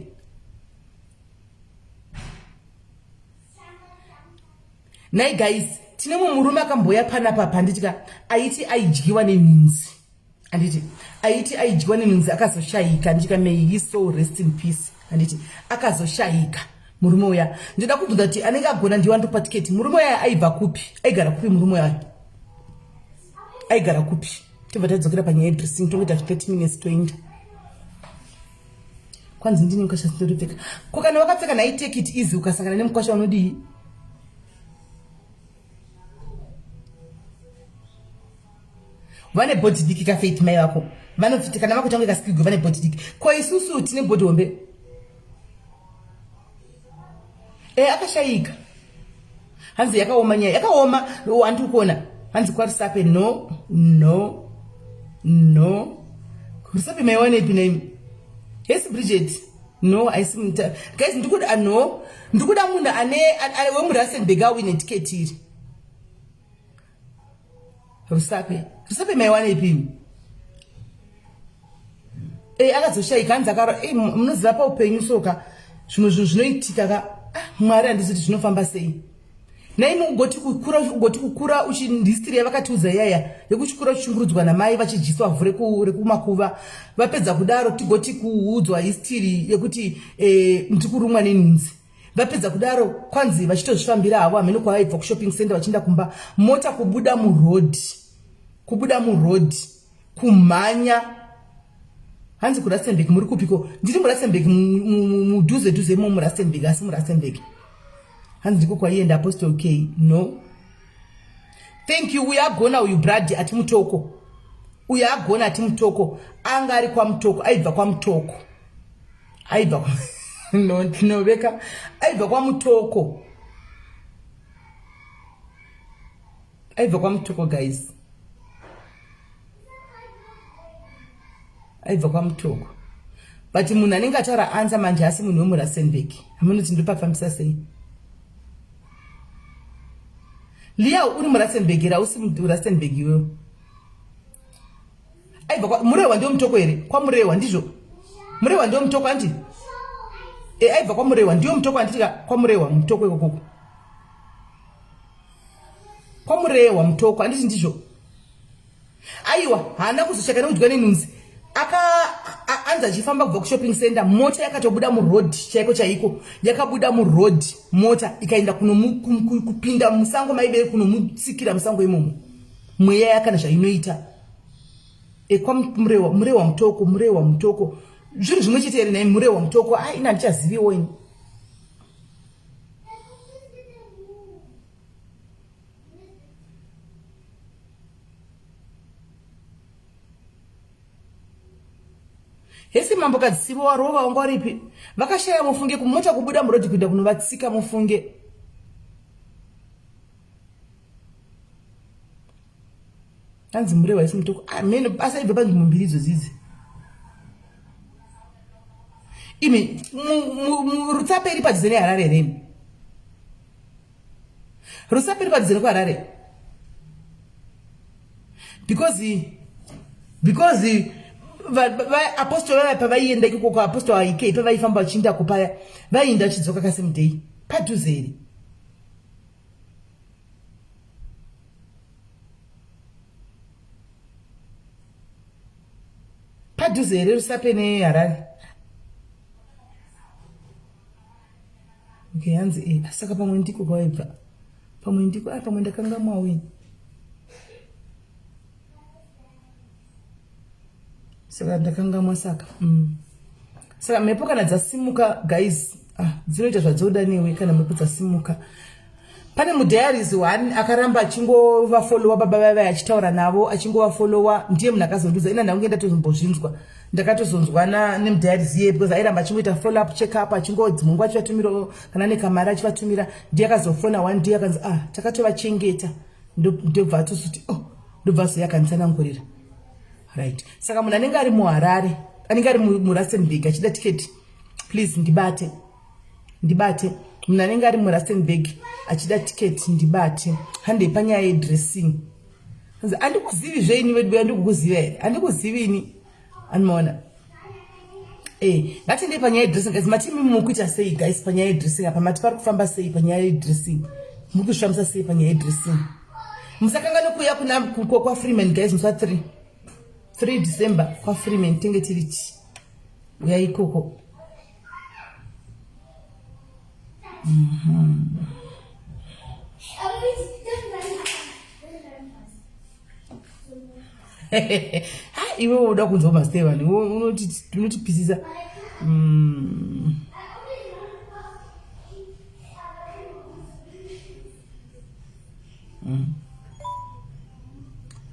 nai guys tine murume akamboya panapa handitika aiti aidyiwa nenhunzi handiti aiti aidyiwa nenhunzi akazoshayika nditika may his soul rest in peace handiti akazoshayika murume uya ndoda kubvunza kuti anenge agona ndiwandopa tiketi murume uya aibva kupi aigara kupi murume uya aigara kupi tobva tadzokera panyaya dressing tongoita 30 minutes toenda kwanzi ndine mukwasha sindoripfeka ko kana wakapfeka nai take it easy ukasangana nemukwasha unodii vane body diki ka Faith mai wako vanofiti kana vakutonga kaskigo vane body diki ko isusu tine body hombe akashayika hanzi yakaoma nyaya yakaoma handi kuona hanzi kwaRusape no Rusape mai wane ipi name yes Bridget no aisimta guys ndikuda no ndikuda munhu ane wemuRustenburg awine ticket iri Rusape mai wane ipi akazoshayika hanzi akaro munoziva pa upenyu soka zvimwe zvinhu zvinoitika ka Mwari handizoti zvinofamba sei naimi ugoti kukura uchindhistory yavakatiudza yaya yekuchikura uchishungurudzwa namai vachidyiwa vhu rekumakuva vapedza kudaro tigoti kuudzwa history yekuti ndikurumwa nenhunzi vapedza kudaro kwanzi vachitozvifambira havo hamene kwavaibva kushopping center vachienda kumba mota kubuda muroad kumhanya hanzi kuRustenburg muri kupiko ndiri muRustenburg mudhuze imo muRustenburg asi muRustenburg hanzi ndiko kwaienda Apostle K no thank you uyagona uyu brad ati mutoko uyagona ati mutoko anga ari kwa mutoko aibva kwa mutoko aibva no tinoveka aibva kwa mutoko guys aibva kwa mutoko but munhu anenge ataura anza manje asi munhu wemuRustenburg hamunoti ndopafambisa sei Lia uri muRustenburg ra usi muRustenburg iwewe aibva kwa Murewa ndio mutoko here kwa Murewa ndizvo Murewa ndio mutoko andi aibva kwa Murewa ndio mutoko anditika kwa Murewa mutoko ikoko kwa Murewa mutoko anditi ndizvo aiwa hana kuzoshaka nekudyiwa nenhunzi anza achifamba kubva kushopping center mota yakatobuda muroad chaiko yakabuda muroad mota ikaenda kupinda musango maibere kunomutsikira musango imomo mweya yakana zvainoita kwa Murewa mutoko zvinhu zvimwe chete here nai Murewa mutoko ina ndichaziviwo ini hesi mambo kadzitsivo warova wanga waripi vakashaya mufunge kumota kubuda muroad kuenda kunovatsika mufunge hanzi Murewa isi mutoko mene asaibva panzvimbo mbiri idzodzidzi imi Rusape iri padhuze neHarare reni Rusape iri padhuze nekwaHarare because because apostolo vaya pavaienda ikoko apostolo aike pavaifamba vachiinda kupaya vaienda vachidzoka kasemudhei padhuze here. Padhuze here Rusape neHarare. Okay, hanzi saka pamwe ndiko kwaibva. Pamwe ndiko pamwe ndakanga mwawini. Saka ndakanga mwasaka. Saka mhepo kana dzasimuka guys, dzinoita zvadzoda newe kana mhepo dzasimuka. Pane mudiaries one akaramba achingova follower baba vaya achitaura navo achingova follower, ndiye munhu akazonduza ina ndaunge ndatozombozvinzwa. Ndakatozonzwana nemudiaries ye because airamba achingoita follow up check up achingodzimungwa achivatumira kana nekamara achivatumira, ndiye akazofona one day akanzi takatovachengeta ndobva atosuti ndobva zoyakanitsanangurira. Right. Saka munhu anenge ari muHarare, anenge ari muRustenburg achida tiketi, please ndibate. Munhu anenge ari muRustenburg achida tiketi ndibate. Handei panyaya yedressing. Handikuzivi zveini vedu handikukuziva here. Handikuzivi ini. Anoona. Ngatendei panyaya yedressing guys. Matimi mukuita sei guys panyaya yedressing apa mati pari kufamba sei panyaya yedressing. Muri kushamisa sei panyaya yedressing. Musakanga nokuya kuna kwa Freeman guys musa 3 December kwa Freeman tenge tirichi. Uya ikoko. Iwe uda kunzoma Steven unotipisisa.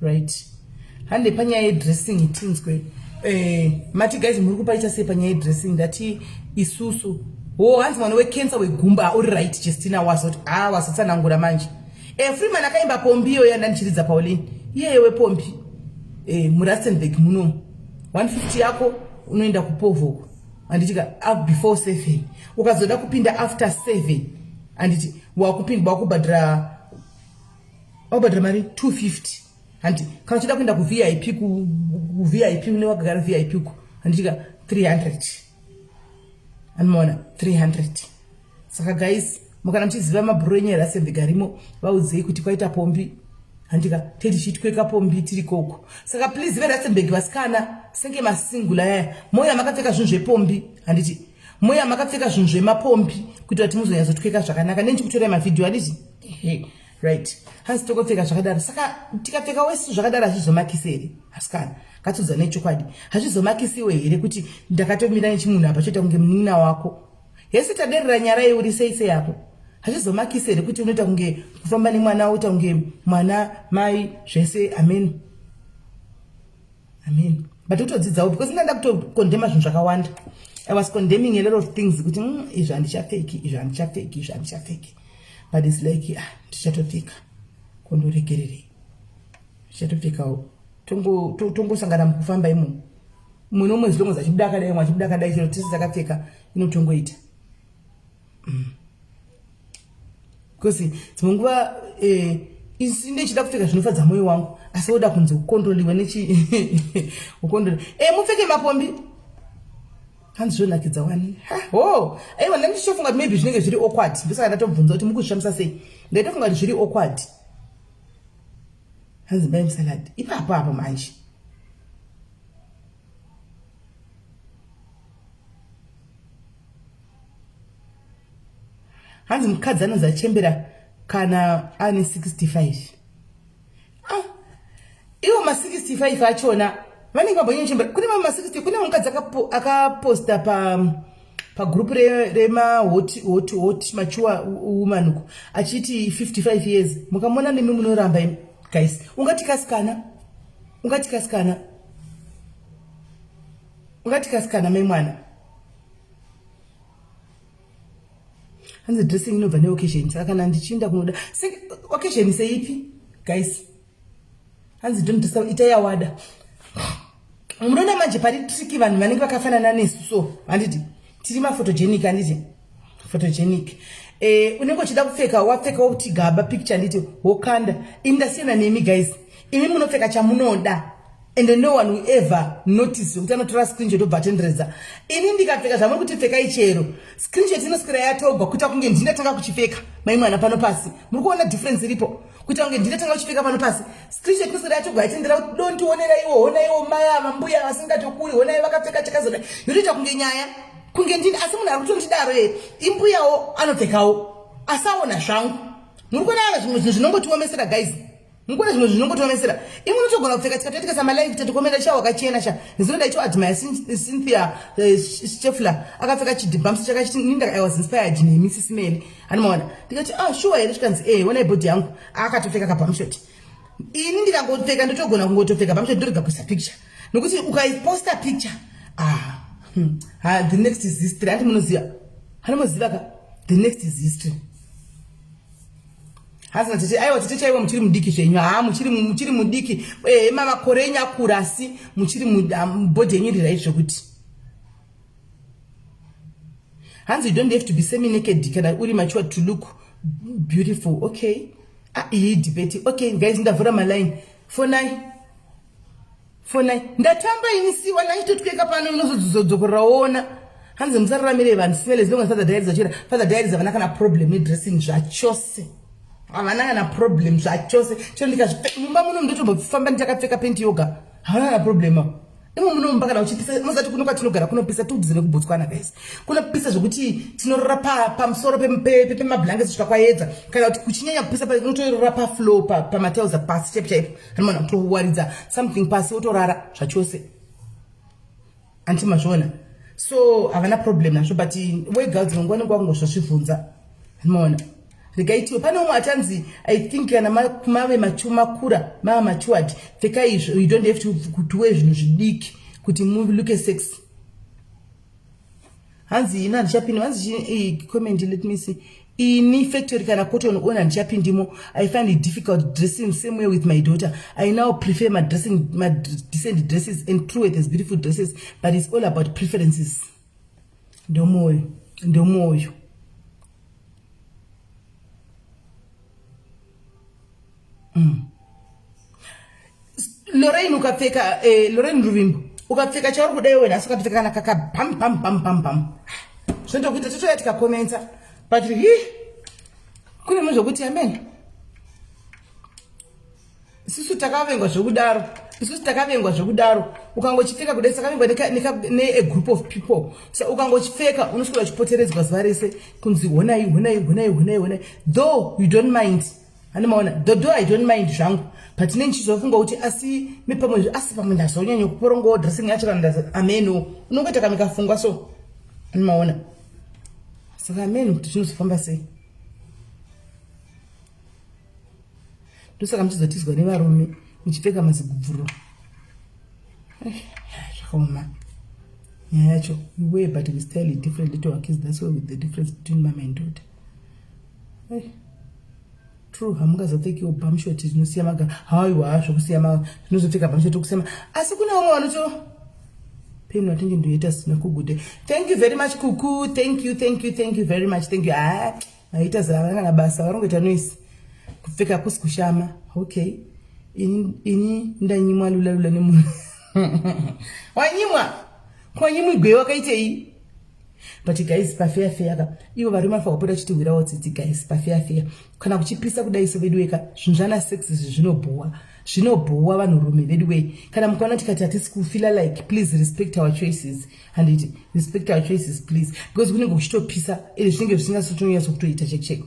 Right. Hande panyaya yedressing itinzwe. Mati guys muri kupaita sei panyaya yedressing ndati isusu. Hanzi mwana wecancer wegumba uri right Justina wasoti wasotsanangura manje. Freeman akaimba pombiyo yandandichiridza Pauline. Yeye wepombi. muRustenburg muno 150 yako unoenda kupovoko anditika before 7 ukazoda kupinda after 7 anditi wakupinda wakubhadhira mari 250 andi kana uchida kuenda kuVIP kuVIP une wakagara VIP ku anditika 300 anmona 300. Saka guys mukana mchiziva mabhuru enye eRustenburg arimo vaudzei kuti kwaita pombi handika tedi chitweka pombi tiri koko. Saka please veRustenburg vasikana senge masingula yaya moya makapfeka zvinhu zvepombi handiti moya makapfeka zvinhu zvemapombi kuti kuti muzonyazotweka zvakanaka nenchi kutora mavideo handiti right hanzi tokopfeka zvakadaro. Saka tikapfeka wesi zvakadaro hazvizomakisi here asikana katudza nechokwadi hazvizomakisiwe here kuti ndakatomira nechimunhu apa choita kunge munin'ina wako yesi taderera nyara yeuri sei yako hazvizomakisi here kuti unoita kunge kufamba nemwana uita kunge mwana mai zvese amen but utodzidzawo because ndanda kutokondema zvinhu zvakawanda. I was condemning a lot of things kuti izvi handichapfeki but it's like ndichatopfeka kondoregererei ndichatopfekawo tongosangana mukufamba imo mumwe nomwezi longoza achibudakadai chero tese takapfeka inotongoita because dzimwe nguva ndechida kupfeka zvinofadza mwoyo wangu asi woda kunze kukondroliwe nechi ukondroli mupfeke mapombi hanzi zvonakidza wani aiwa ndandichofunga kuti maybe zvinenge zviri awkward ndosaka ndatobvunza kuti mukuzvishamisa sei ndaitofunga kuti zviri awkward hanzi bai musaladi ipapo apa manje hanzi mukadzi anonzi achembera kana ane 65 iwo ma65 achona vanenge vambonyechembera kune mamwe ma60 kune mukadzi akaposta pagrupu remahot machuwa woman achiti 55 years mukamona nemi munoramba guys ungati kasikana mai mwana hanzi dressing inobva neoccasion. Saka kana ndichinda kunoda occasion seipi guys hanzi ndondisa ita yawada munoona manje pari triki vanhu vanenge vakafanana nesu so handiti tiri mafotogenic handiti photogenic unenge uchida kupfeka wapfeka kuti gaba picture nditi wokanda indasiyana nemi guys imi munopfeka chamunoda and no one will ever notice kuti anotora screenshot obva atenderedza. Ini ndikapfeka zvamuri kuti pfekai chero, screenshot inoswera yatogwa kuita kunge ndindatanga kuchipfeka maimwana pano pasi. Muri kuona difference iripo kuita kunge ndindatanga kuchipfeka pano pasi. Screenshot inoswera yatogwa yatendera kuti don't onera iwo, ona iwo maya mambuya vasingatokuri, ona iwo vakapfeka chakazona. Yotoita kunge nyaya kunge ndini, asi munhu ari kutondidaro imbuyawo anopfekawo asaona zvangu. Muri kuona zvimwe zvinongotiomesera guys. Mukuna zvimwe zvinongotiomesera. Imwe unotogona kupfeka tikatotika samalive tatokomenda cha wakachena cha. Ndinoda icho admire Cynthia Scheffler akapfeka chidibams chakachininda I was inspired ne Mrs. Mary. Anomaona. Ndikati sure here chikanzi wona ibody yangu akatopfeka kabamshot. Ini ndikangopfeka ndotogona kungotopfeka bamshot ndoriga kuisa picture. Nokuti ukaiposta picture the next is history. Anti munoziva. Hanomuziva ka the next is history. Hasina tete aiwa tete chaiwa muchiri mudiki zvenyu muchiri mudiki mama korenya kurasi muchiri body yenyu right zvekuti hanzi you don't have to be semi naked kana uri mature to look beautiful. Okay, iyi debate. Okay guys, ndavhura my line for nine ndatamba ini siwa naitotweka pano inozodzokoraona hanzi musararamire vanhu smele zvinonga father diaries achira father diaries avana kana problem ne dressing zvachose avana kana problem zvachose chero ndikazvimba muno ndotobofamba nditakapfeka penti yoga havana kana problem imwe muno mpaka na uchipisa muzati kuno kwatinogara kunopisa tudzi nekubotswana guys kunopisa zvokuti tinorora pamusoro pemablankets zvakwaedza kana kuti kuchinyanya kupisa unotorora pafloor pamatiles pasi chaipo anomana kutowaridza something pasi wotorara zvachose antimazviona. So havana problem nazvo but we girls ngwa nenguva kungozvazvibvunza anomaona regaitiwe pane umwe atanzi I think kana mave makura mava matured pfeka izvo you don't have to wear zvinhu zvidiki kuti look sexy. Hanzi ina ndichapinda hanzi comment let me see ini factory kana cotton ona ndichapindimo. I find it difficult dressing same way with my daughter. I now prefer my decent dresses and true as beautiful dresses, but it's all about preferences. Ndomoyo Lorraine ukapfeka Lorraine Ruvimbo ukapfeka chauri kudai wena asi ukapfeka kana kaka pam zvindokuita totoya tikakomenta but kune munhu zvokuti amen isusu takavengwa zvokudaro ukangochipfeka kudai sakavengwa ne group of people so ukangochipfeka unoswera uchipoteredzwa zuva rese kunzi honai though you don't mind. Anomaona though I don't mind zvangu but nenchizofunga kuti asi mipamwe asi pamwe ndazonyanya kuporongo dressing yacho kana ameno unongoita kamikafunga so anomaona saka ameno kuti zvinozofamba sei ndosaka muchizotizwa nevarume muchipfeka mazigubvuro zvakaoma nyaya yacho we way but we style it different little our kids. That's why with the difference between mama and daughter. True, hamungazopfekiwo bamshot dzinosiya maga haiwa zvokusiya zvinozopfeka bamshot okusema asi kuna umwe wanoto peni watinge ndoita sina kugude. Thank you very much Kuku, thank you very much, thank you. Aita zvavana basa varongoita noise kupfeka kusi kushama. Okay, ini ndanyimwa lula nemunhu wanyimwa igwe wakaitei. But guys pafair ivo varume vafa kupota chitiwirawo tsitsi guys pafair kana kuchipisa kudai so vedu weka zvinzvana sex zvinobhuwa vanhurume vedu way kana mukaona tikati hatisi kufila like please respect our choices and respect our choices please because kunenge kuchitopisa zvinenge zvisingazotonyatso kutoita cheko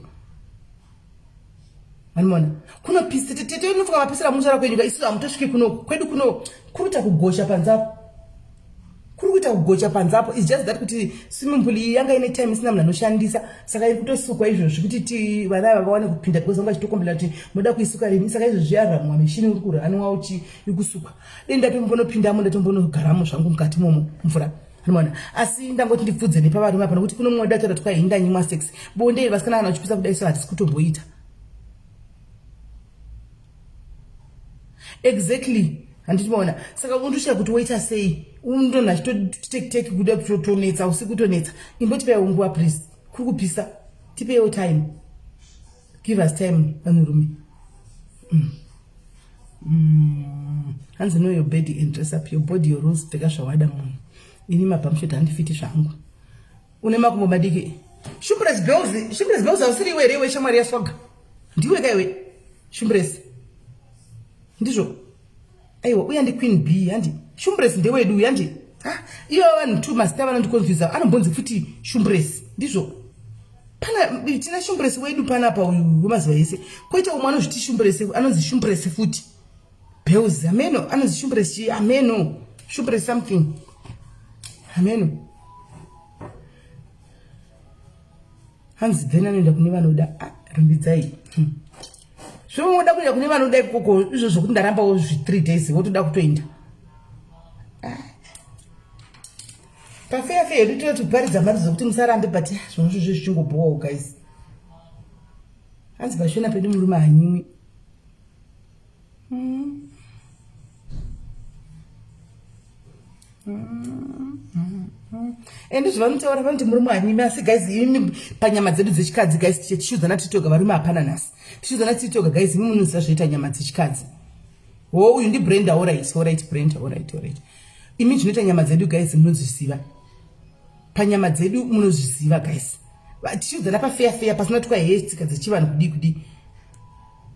anoona kunopisa tete unofunga mapisira muchara kwenyuka isusu hamutosviki kwedu kuno kuruta kugosha panzapo is just that kuti swimming pool yanga ine time isina munhu anoshandisa saka iri kutosukwa izvozvo kuti vana vawane kupinda because vanga chitokombela kuti moda kuisuka rini saka izvozvo yaramwa mishini uri kuranwa uchi ikusukwa denda tombonopindamo ndatombonogaramo zvangu mukati momo mvura anoona asi ndangoti ndibvudze nepavarume apa nokuti kuno mumwe dataura kuti kwai ndanyimwa sex bonde vasikana kana uchipisa kudai so hatisi kutomboita exactly handitimaona saka undosvika kuti woita sei undonha chitoteki kuda kutotonetsa usiku kutonetsa imbotipaiwo nguva please kuri kupisa tipeiwo time give us time vanhurume hanzi know your body and dress up your body, your rules, peka shawada munhu. Ini mapamshota handifiti zvangu. Une makumbo madiki. Shumbress Bells ausiri werewe shamwari yaswaga. Ndiwe kaiwe. Shumbress. Ndizvo. Aiwa uya ndi Queen B handi. Shumbress ndewedu yandi. Iyo vanhu tu master vanondiconfuse. Anombonzi futi Shumbress. Ndizvo. Pana tina Shumbress wedu pana pa umaziva yese. Koita umwe anozviti Shumbress, anonzi Shumbress futi. Bells ameno anonzi Shumbress chi ameno. Shumbress something. Ameno. Hanzi then anoenda kune vanoda rumbidzai. Zvomoda kuenda kune vanoda ikoko izvozvo kuti ndarambawo 3 days wotoda kutoenda. Pafeya yedu totoparidza mari zokuti musarambe but zvonazvo zvichingobowawo guys. Hanzi pashona pedu murume hanyimwi. And zvavanotaura vanoti murume hanyimi asi guys imi panyama dzedu dzechikadzi guys tichiudzana titoga varume hapana nhasi. Tichiudzana titoga guys imi munoziva zvoita nyama dzechikadzi. Uyu ndi Brenda alright Brenda alright. Imi zvinoita nyama dzedu guys munozviziva. Panyama dzedu munozviziva guys. Tichiudzana pafeya pasina tukwa tsika dzechivanhu kudi.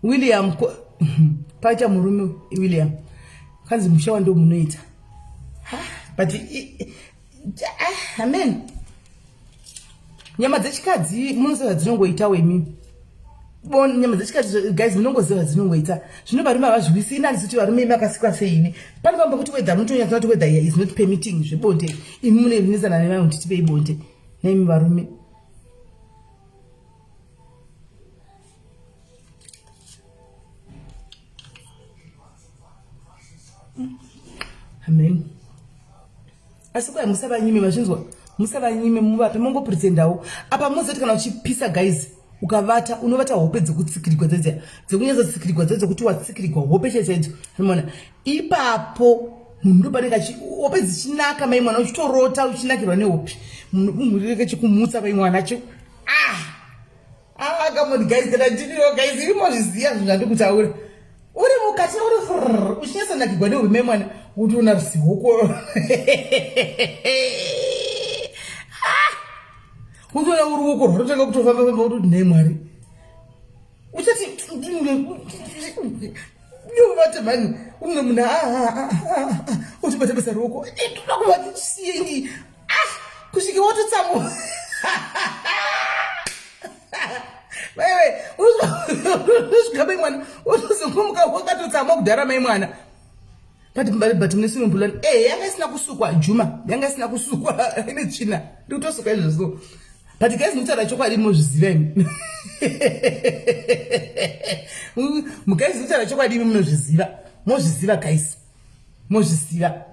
William paita murume William. Kanzi mushawa ndo munoita. But amen. Nyama dzechikadzi munoziva dzinongoitawo imi. Nyama dzechikadzi guys munongoziva dzinongoita. Zvino varume havazvisi ina ndisiti varume makasikwa seini. Pane pamba kuti weather munotonyatsa kuti weather is not permitting zvebonde. Imi munovinizana nevanhu kuti tipei bonde. Naimi varume. Amen. Asikuwa musavanyime vazvinzwa. Musavanyime muvape mongo pretendawo. Apa muzoti kana uchipisa guys ukavata unovata hope dzekutsikirigwa dzedze. Dzekunyeza tsikirigwa dzedze kuti watsikirigwa hope chechedzo. Unaona? Ipapo munhu panenge hope dzichinaka mai mwana uchitorota uchinakirwa nehope. Munhu reke chikumutsa mai mwana cho. Come on guys, kana ndiniwo guys imo zviziya zvandikutaura. Uri mukati uri uchinyesa nakigwa nehope mai mwana kuti una ruzivo. Uzoona uruoko rwotanga kutofamba pamba kuti nei Mwari. Uchati ndovata mani umwe munhu uchibata basa ruoko. Ndoda kuva ndisiyendi. Kusvika watotsamo. Wewe uzosvika mai mwana utozongomuka wakatotsama kudhara mai mwana. But munesime mbulani yanga isina kusukwa Juma yanga isina kusukwa ine tsvina ndikutosuka izvozvo. But guys mutaura chokwadi muzviziva imi. Guys mutaura chokwadi imi muzviziva guys. Muzviziva.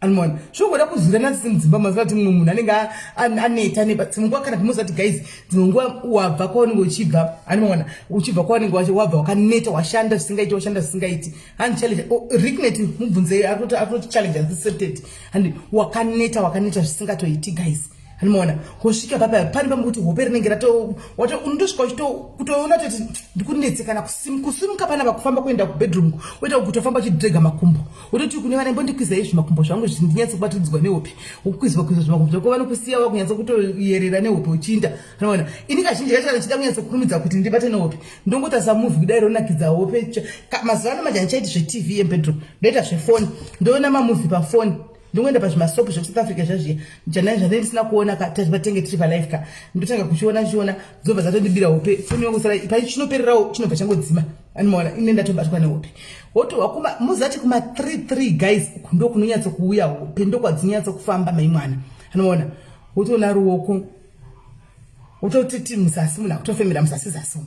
Anmon shogoda kuzvirana dzimba mazuva kuti mumwe munhu anenge aneta nepatsimungwa kana kumuzati guys dzimungwa wabva kwaunenge uchibva animona uchibva kwaunenge wabva wakaneta washanda zvisingaiti and challenge Ricknet mubvunze arikuti challenge accepted and wakaneta zvisingatoiti guys animona kusvika papa pani pamuti hope rinenge wato undosvika kutoona kuti ndikunetsekana kusimuka pana pakufamba kuenda kubedroom woita kutofamba uchidrega makumbo wototi kune vana mbondikwiza izvi makumbo zvangu zvindinyatsa kubatidzwa nehope ukwizwa zvimakumbo zvako vanokusiya wakunyatsa kutoyerera nehope uchinda unaona ini kazhinji kacho chida kunyatsa kurumidza kuti ndibate nehope ndongota samovhi kudai ronakidza hope mazuva ano manje ndichaiti zvetv yebedroom ndoita zvefoni ndoona mamovhi pafoni ndingoenda pazvimasopo zvekuSouth Africa zvazviya zvandanga ndisina kuona patenge tiri palife ka ndotanga kuchiona dzobva dzatondibira hope foni yangu sara pachinopererawo chinobva changodzima animaona ine ndatobatwa nehope woto wakuma muzati kuma 33 guys ndo kunonyatsa kuuya hope ndo kwadzinonyatsa kufamba mai mwana animaona wotoona ruoko wototi musasi munhu akutofemera musasi zasi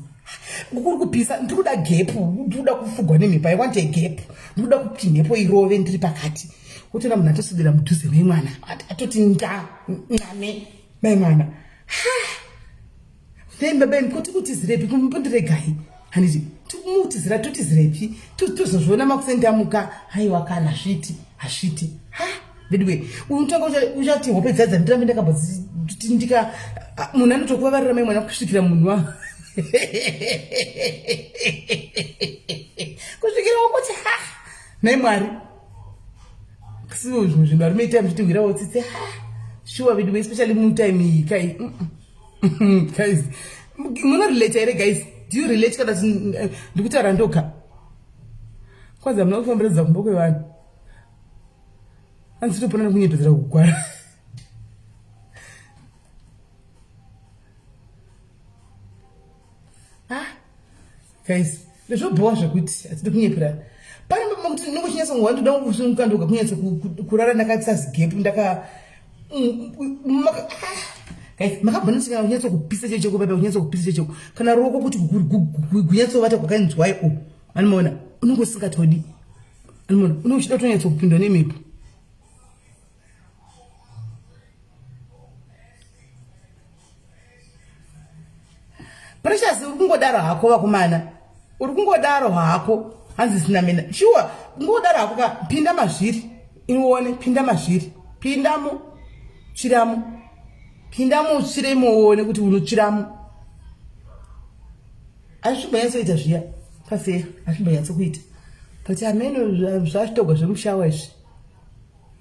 kuri kupisa ndikuda gap ndikuda kufugwa nemhepo I want a gap ndikuda kuti mhepo irove ndiri pakati utona munhu atosudira mudhuze mai mwana atoti ngame mai mwana nembebeni kuti zirepi kumpondiregai handiti timutizira totizirepi tozozviona makusendamuka haiwa kana hasviti vidwe unotanga uchati hope dzadza ndirambe ndakambotindika munhu anotokuvavarira mai mwana kusvikira munhu wa kusvikira wokuti Mwari. Siwo zvinhu varumeita muchitigwirawo tsitsi. Sure vidu especially mu time kai. Guys, muna relate here guys. Do you relate kana ndikutaura ndoka? Kwanza mna kufambira kumboko yevanhu. Hanzi topona kunyepedzera kugwara. Guys, leswo boa zvakuti atidi kunyepera. Pane mamuti ndingochinyatsa ngwa ndoda kusunguka ndoka kunyatsa kurara ndakatsa gap ndaka guys, makabona sika kunyatsa kupisa checheko baba kunyatsa kupisa checheko. Kana roko kuti kunyatsa vata kwakanzwaiko. Anoona unongosingatodi. Anoona unochida tonyatsa kupindwa nemhepo. Precious ukungodaro hako vakomana. Ukungodaro hako hanzi sina mina. Sure, ungodaro hako ka pinda mazviri. Inuone pinda mazviri. Pindamo chiramo. Pindamo chiremo uone kuti unochiramo. Ashimbayatso ita zviya. Kafe, ashimbayatso kuita. Pati ameno zvashitogwa zvemushawa izvi.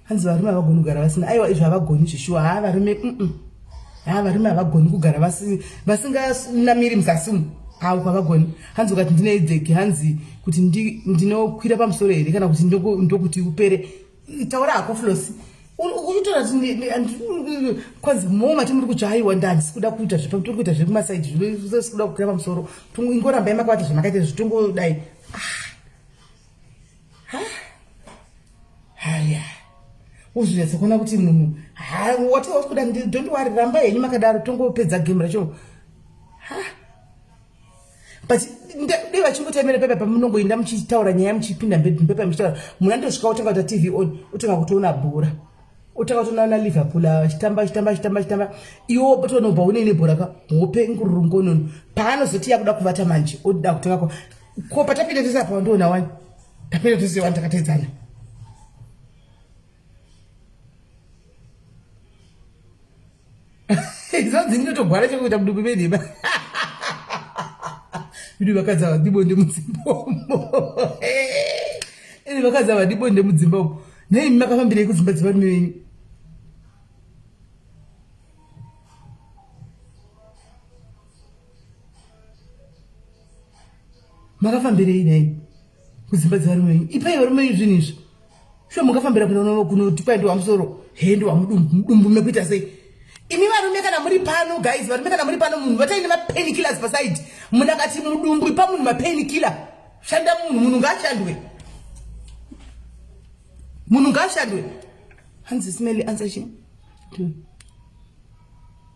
Hanzi varume vagoni kugara vasina. Aiwa izvi havagoni shishuwa. Varume varume havagoni kugara vasinganamiri muzasimu. Kwavagoni. Hanzi ukati ndine dzeki hanzi kuti ndinokwira pamusoro here kana kuti ndokuti upere. Taura hako Flosi. Unotora kwanzi moma timuri kuchaiwa ndandisi kuda kuita zvipa turi kuita zviri kumasaidi zviri kuda kukwira pamusoro. Ingoramba yamakavata zvamakaita zvitongo dai. Haya. Uzvinyatsa kuona kuti munhu wati wasikuda don't worry ramba yenyu makadaro tongopedza game racho. But deva chingotemera pepa pamunongoinda muchitaura nyaya muchipinda pepa muchitaura munhu andosvika utanga kuita TV on utanga kutoona bhora utanga kutoona na Liverpool chitamba iwo botonobva une nebhora ka hope ngurungonono paanozoti yakuda kuvata manje oda kutanga ko patapinda tese apa ndona wani tapinda tese wani takatedzana. Izonzi ndotogwara chekuita mudubu bedima. Vidi vakadza vadibonde mudzimbombo. Ini vakadza vadibonde mudzimbombo. Nei makafambira kudzimba dzevanhu venyu. Makafambira nei kudzimba dzevanhu venyu. Ipai varume izvi nizvi. Sho mukafambira kunoti kwaindi wamusoro hendo wamudumbu mekuita sei. Imi varume kana muri pano guys, varume kana muri pano munhu vataine mapainkillers paside. Munakati mudumbu ipa munhu mapainkiller. Shanda munhu ngaashandwe. Munhu ngaashandwe. Hanzi smell answer she.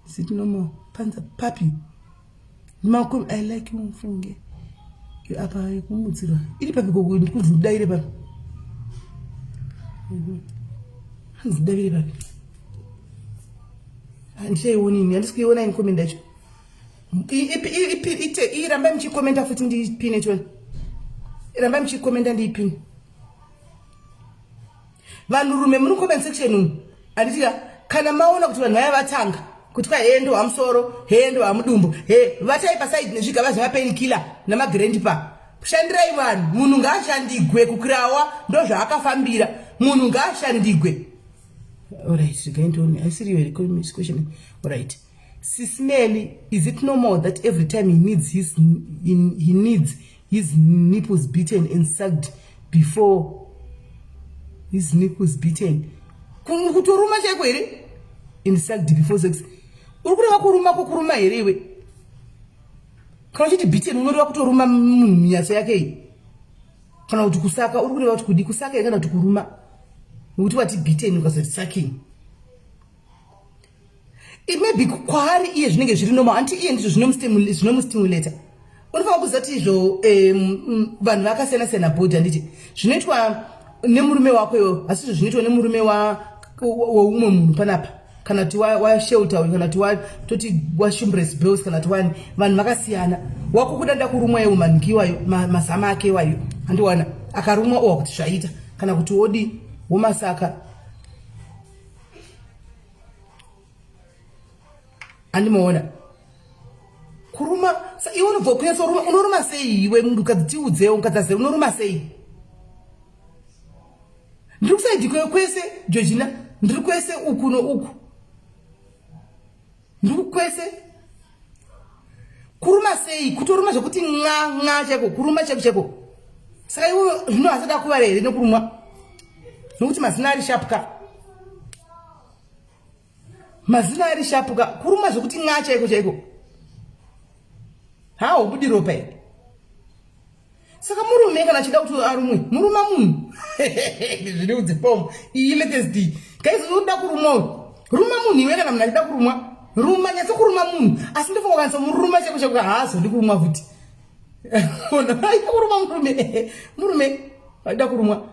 Sit no more. Panza papi. Malcolm I like you mfunge. You apa kumutsira. Iri papi kuzudaire papi. Hanzi davire papi. Ndichaiwonini handisikuiona ini komenda yacho. Iramba muchikomenda futi ndipine chona. Iramba muchikomenda ndipine. Vanhurume muri comment section umu anditika kana maona kuti vanhu vaya vatanga kuti kwa hendo wamusoro hendo wamudumbu vatai paside nezvigaba zvemapainkiller namagrandpa. Shandirai vanhu, munhu ngaashandigwe kukirawa ndo zvaakafambira. Munhu ngaashandigwe. Alright, we're going to I see you question. Alright. Sismeli, is it normal that every time he needs his nipples beaten and sucked before his nipples beaten? Kuturuma cheko here? And sucked before sex. Urikuda kuruma here iwe. Kana chiti beaten unoda kutoruma munyaso yake. Kana kuti kusaka urikuda kuti kudi kusaka kana kuti kuruma. Ukuthi wathi beaten ukazoti sucking. It may be kwari iye zvinenge zviri normal anti iye ndizvo zvinomustimulator. Unofana kuzati izvo vanhu vakasiyana body anditi zvinoitwa nemurume wako asi zvinoitwa nemurume umwe munhu panapa kana kuti wa shelter kana kuti toti wa Shumbres Bells kana kuti wani vanhu vakasiyana wako kudanda kurumwa yewo mangiwayo mazama ake wayo andiwana akarumwa kuti zvaita kana kuti odi womasaka andimoona kuruma sa iwe unobva kunyasa unoruma sei iwe munhu ukadzitiudzewo ukadzaze unoruma sei ready kwese Georgina ndiri kwese uku no uku ndiri kwese kuruma sei kutoruma zvokuti nga chako kuruma chako saka iwo zvino asada kuva here nokurumwa nokuti mazina ari shapuka kuruma zvokuti nga chaiko haubudi ropa here saka murume kana achida kuti arumwe muruma munhu zvinoudze pomo iyi latest guys unoda kurumwa ruma munhu iwe kana munhu achida kurumwa ruma nyatso kuruma munhu asi ndofunga kanisa muruma chako haazodi kurumwa futi kuruma murume achida kurumwa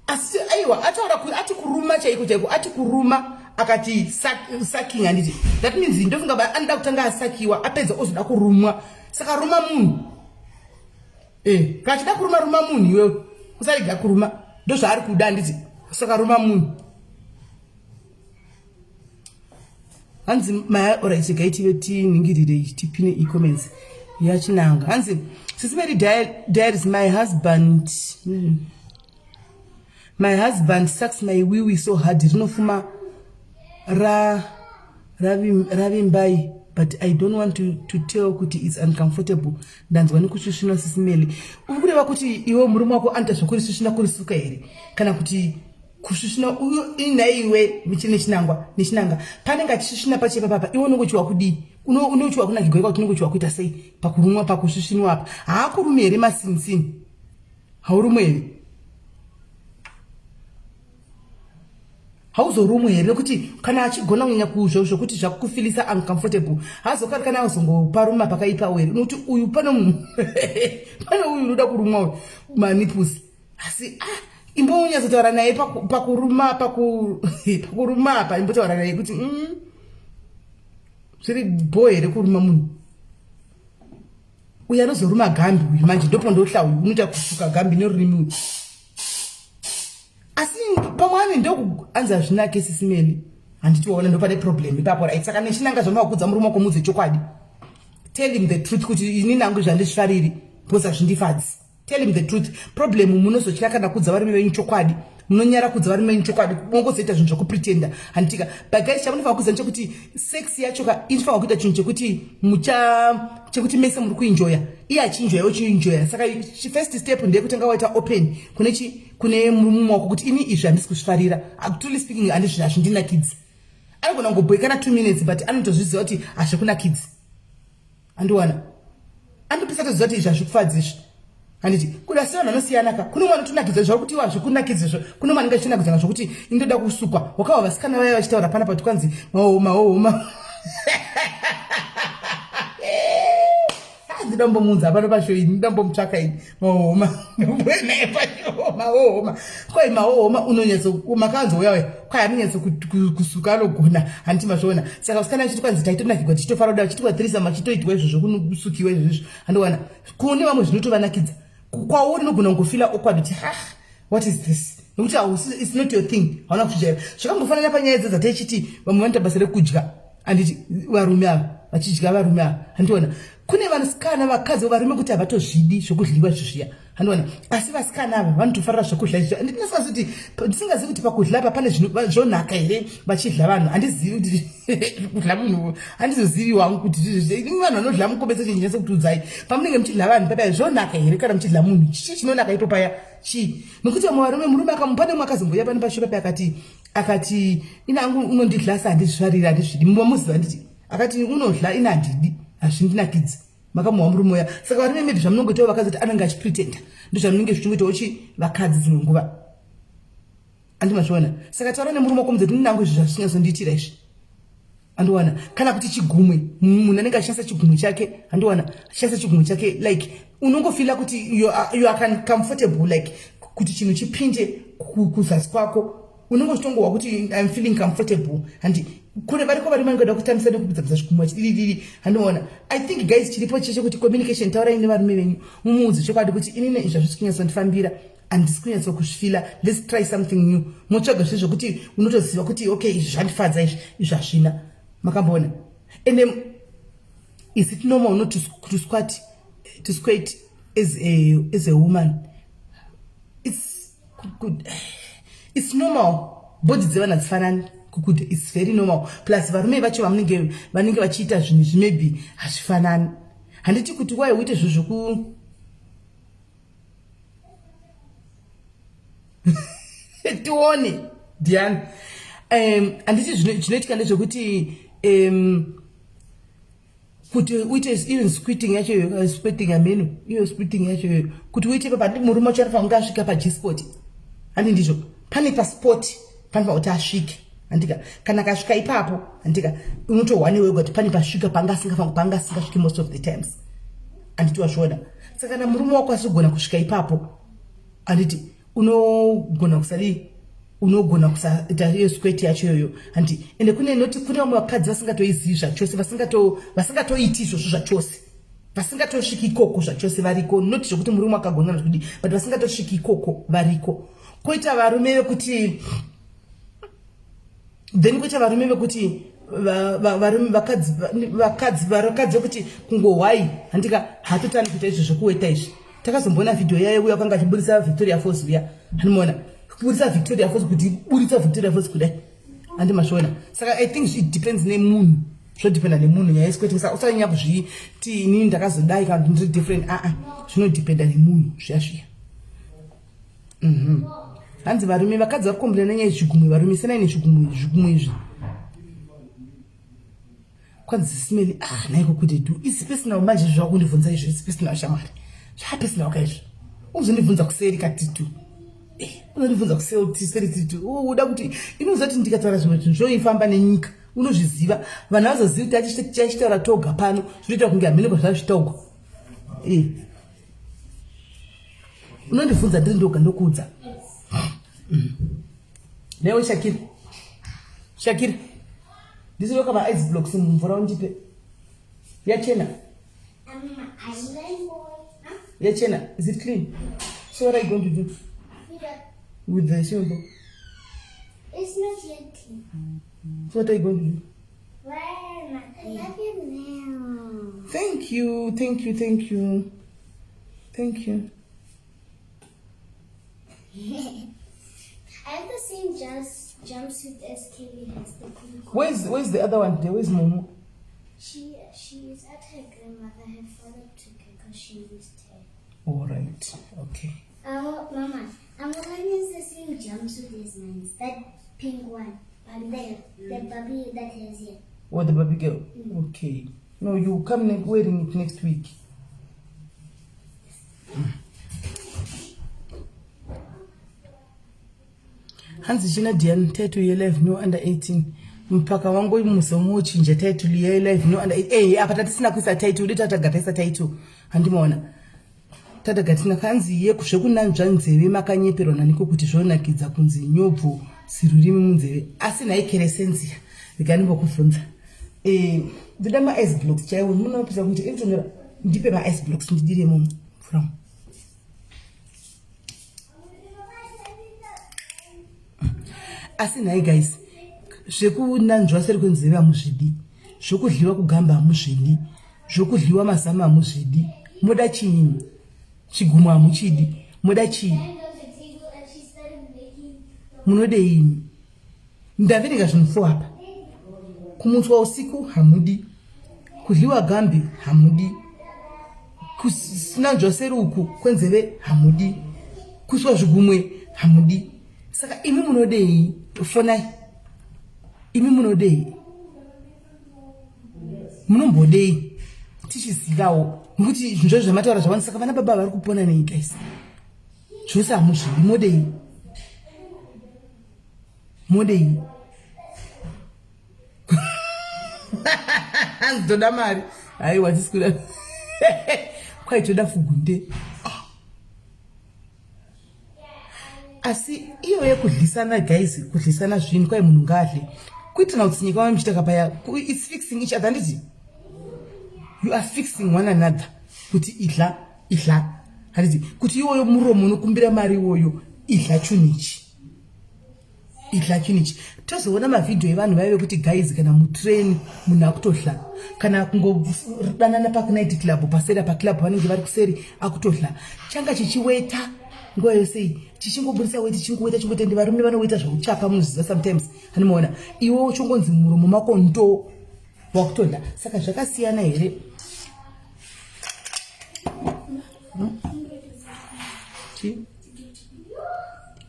asi aiwa ataura ati kuruma chaiko ati kuruma akati saking anditi that means ndofunga anoda kutanga asakiwa apedza ozoda kurumwa saka ruma munhu kachida kuruma munhu iwewe usarega kuruma ndozvaari kuda anditi saka ruma munhu hanzi maya oraisi gaitive tiningirire tipine e-comments yachinanga hanzi Sisimeri diaries my husband sucks my wiwi so hard rinofuma ravimbai but I don't want to tell kuti it's uncomfortable ndanzwa nikushishina Sisimeli ukureva kuti iwe murume wako anta zvokurishishina kurisuka here kana kuti kushishina uyo inaiwe michini nechinanga panenge achishishina pachepa papa iwe unongochiwa kudii unochiwa kuna kigoika kuti unongochiwa kuita sei pakurumwa pakushishinwa apa haakurumi here masinisini haurumwe here hauzorumwe here nekuti kana achigona kunyanya kuzvozvo kuti zvakufilisa uncomfortable haazokari kana azongoparuma pakaipa here nokuti uyu pane munhu pane uyu unoda kurumwa uyu manipusi asi imbonyatsotaura naye pakuruma apa imbotaura naye kuti zviri bho here kuruma munhu uyu anozoruma gambi uyu manje ndopondohla uyu unoita kusuka gambi nerurimi uyu asi pamwe ndokuanza zvinake Sisimeli handiti waona ndopane problem ipapo right saka nechinanga zvamakudza murume wako mudze chokwadi tell him the truth kuti ini nangu zvandisvariri because hazvindifadzi tell him the truth problem munozotya kana kudza varume venyu chokwadi munonyara kudza varume venyu chokwadi mongozoita zvinhu zvokupretenda handitika but guys chamunofanira kuziva nechekuti sex yacho inofanira kuita chinhu chekuti mese muri kuenjoya iye achinjoya uchienjoya saka first step ndeyekutanga waita open kune murume wako kuti ini izvi handisi kuzvifarira actually speaking hazvindinakidzi anogona kungobhoikana 2 minutes but anotozviziva kuti hazvikunakidzi andiwana andopisa toziva kuti izvi hazvikufadzi izvi handiti kuda sevanhu vanosiyanaka kune mwana utonakidza zvakuti hazvikunakidzi izvo kune mwana ngachitonakidzana zvokuti indoda kusukwa wakawa vasikana vaya vachitaura pana pati kwanzi mahoma ndinombomunza pano pashoini ndinombomutsvaka ini mahoma ndomboenaye mahoma kwai mahoma unonyatsomakanzouyawe kwai anonyatso kusuka anogona handiti mazvoona saka usikana chiti kwanzi taitonakigwa tichitofara kuda chitwa threesome chitoitwa izvozvo kunosukiwa izvozvo handiwana kune vamwe zvinotovanakidza kwauri unogona kungofila awkward kuti what is this nokuti it's not your thing hauna kuzvijaira zvakambofanana panyaya idzo dzataichiti vamwe vanoita basa rekudya handiti varume ava vachidya varume ava handiona kune vanasikana vakadzi varume kuti havatozvidi zvokudliwa izvozviya handiona asi vasikana ava vanotofarira zvokudla izvo ndisingazivi kuti pakudla apa pane zvonhaka here vachidla vanhu handizivi kuti kudla munhu handizozivi wangu kuti vanhu vanodla mukombese chinyanyasa kutiudzai pamunenge muchidla vanhu papa zvonhaka here kana muchidla munhu chii chinonaka ipo paya chii nokuti vamwe varume murume akamupane mwe akazomboya pane pashure paya akati inangu unondidla asi handizvifariri handizvidi mumamuziva nditi akati unodla ina handidi hazvindinakidzi makamuwa murume uya saka varume maybe zvamunongoitawo vakazoti anenge achipretenda ndozvamunenge zvichongoitawo vakadzi dzimwe nguva andimazviona saka taura nemurume wako mudze kuti ninangu izvi zvazvinyazondiitira izvi handiwana kana kuti chigumwe munhu anenge achishandisa chigumwe chake handiwana achishandisa chigumwe chake like unongofila kuti you are comfortable like kuti chinhu chipinde kuzasi kwako unongochitongowa kuti I'm feeling comfortable and kune variko vari mangoda kutambisa nekubvisa zvikumwa chidiri handiona I think guys chiripo chekuti communication taurai nevarume venyu mumuudze chokwadi kuti inini izvi hazvisikunyatsondifambira handisi kunyatsokuzvifila let's try something new motsvaga zvezvo kuti unotoziva kuti okay izvi zvandifadza izvi hazvina makamboona and is it normal not to squat as a woman? It's good. it's normal. Body dzevana dzifanani kukuti it's very normal. Plus varume vacho vanenge vachiita zvinhu maybe hazvifanani. Handiti kuti why uite zvoku tione Diane. Handiti zvinoitika ndezvekuti kuti uite even squirting yacho squirting ameno iyo squirting yacho kuti uite papa murume wacho anofanira asvika pa G-spot. Handi ndizvo pane pa spot panofanira kuti asvike. Andika kana kasvika ipapo andika unotohwane wewe kuti pane pasvika pangasingasviki most of the times. Anditi wazvona. Saka kana murume wako asigona kusvika ipapo anditi unogona kusaita iyo squat yacho yoyo. Andi ende kune noti kune vamwe vakadzi vasingatoizivi zvachose vasingatoiti izvozvo zvachose vasingatosviki ikoko zvachose variko. Noti zvokuti murume akagona zvakudi but vasingatosviki ikoko variko. Koita varume vekuti then koita varume vekuti vakadzi vekuti kungohwai handika hatotani kuita izvo zvokuweta izvi. Takazombona video yayo uya kwanga achibudisa Victoria Falls uya. Hanimona kubudisa Victoria Falls kuti budisa Victoria Falls kudai. Handi mashona. Saka I think it depends nemunhu. Zvodependa nemunhu nyaya yesquirting. Saka usanyanya kuzviti inini ndakazodai kana ndiri different. Zvinodependa nemunhu zviyazviya. Hanzi varume vakadzi vakomblena nyaya yezvigumwe varume sena ine zvigumwe izvi. Kwanzi simeli naiko kuti tu isi personal manje zvakundibvunza izvo isi personal shamari. Zvapesina wakaizvo. Uzondibvunza kuseri katitu. Unondibvunza kuseri titu. Uda kuti inozoti ndikataura zvimwe zvinhu zvoifamba nenyika. Unozviziva. Vanhu vazoziva kuti tichitaura toga pano. Zvinoita kunge hamene zvazvitoga. Unondibvunza ndiri ndoga ndokuudza. Newe Shakira. Ndisi loka ma ice blocks mumvura undipe. Yachena. Yachena, is it clean? So what are you going to do? With the silver? It's not yet clean. So what are you going to do? Well, I love you now. Thank you. I have the same jumpsuit as Kelly has. The pink. Where's the other one? Where's Momo? She is at her grandmother. Her father took her because she missed her. All right. Okay. Mama, I'm wearing the same jumpsuit as mine. That pink one. And then the baby that has here. What, the baby girl? Okay. No, you come wearing it next week. Hanzi china Diane title ye live no under 18. Mpaka wangu musomo chinja title ye live no under 18. Apa tatisina kuisa title dita tagataisa title. Handimaona. Tatagatina kanzi ye kusvekunanzva nzeve makanyeperwa niko kuti zvonakidza kunzi nyobvu sirurimi munzeve asi naikeresensia ndikanimbokufunza ndoda ma ice blocks chaiwo munopisa kuti intonera ndipe ma ice blocks ndidire mumu from asi nai guys zvekunanzva seri kwenzeve hamuzvidi zvokudliwa kugamba hamuzvidi zvokudliwa mazama hamuzvidi moda chinyi chigumu hamuchidi moda chii munodeini ndaverenga zvinhu apa kumutswa usiku hamudi kudliwa gambi hamudi kusinanzva seri uku kwenzeve hamudi kuswa zvigumwe hamudi saka imi munodei fonai imi munodei munombodei tichizivawo nokuti zvinhu zvamataura zvavani saka vana baba vari kupona nei guys zvose hamuzvidi modei ndoda mari haiwa tisikuda kwaitoda fugunde asi iyo yekudlisana guys kudlisana zvinhu kwai munhu ngadle kuitira kuti nyika vamuchitaka paya it's fixing each other nditi you are fixing one another kuti idla handiti kuti iwoyo muromo unokumbira mari iwoyo idla chunichi tozoona mavideo evanhu vaive kuti guys kana mutrain munhu akutodla kana kungodanana pakunight club pasera paclub vanenge vari kuseri akutodla changa chichiweta nguva yose tichingobudisa weti tichingoita chingotendi varume vanoita zvauchapa munoziva sometimes hanimaona iwo uchingonzi muromo mako ndo wakutonda saka zvakasiyana here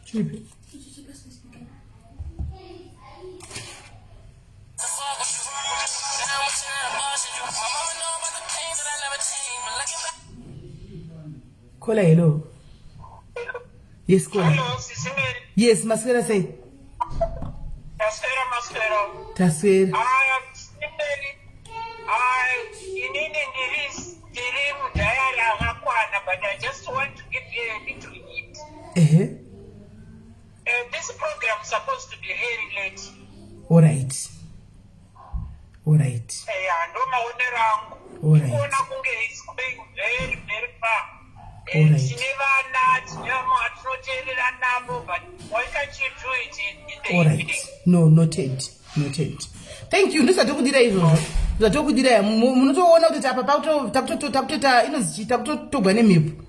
chipi Kola hello. Yes, Kola. Hello, Sisimeli. Yes, Maswera say. Maswera. Taswera. Sisimeli. Inini ndiri mudhayari akakwana, but I just want to give you a little hint. This program is supposed to be very late. All right. Ndo maonero angu. All right. Kuona kunge it's going very, very far. All right. Tine vana, tine matinoteerera navo, but why can't you do it in the All evening? right. No, noted. Thank you. Ndosatokudira izvozvo. Zvatokudira munotoona kuti apa takutoita inozvi takutotogwa nemhepo.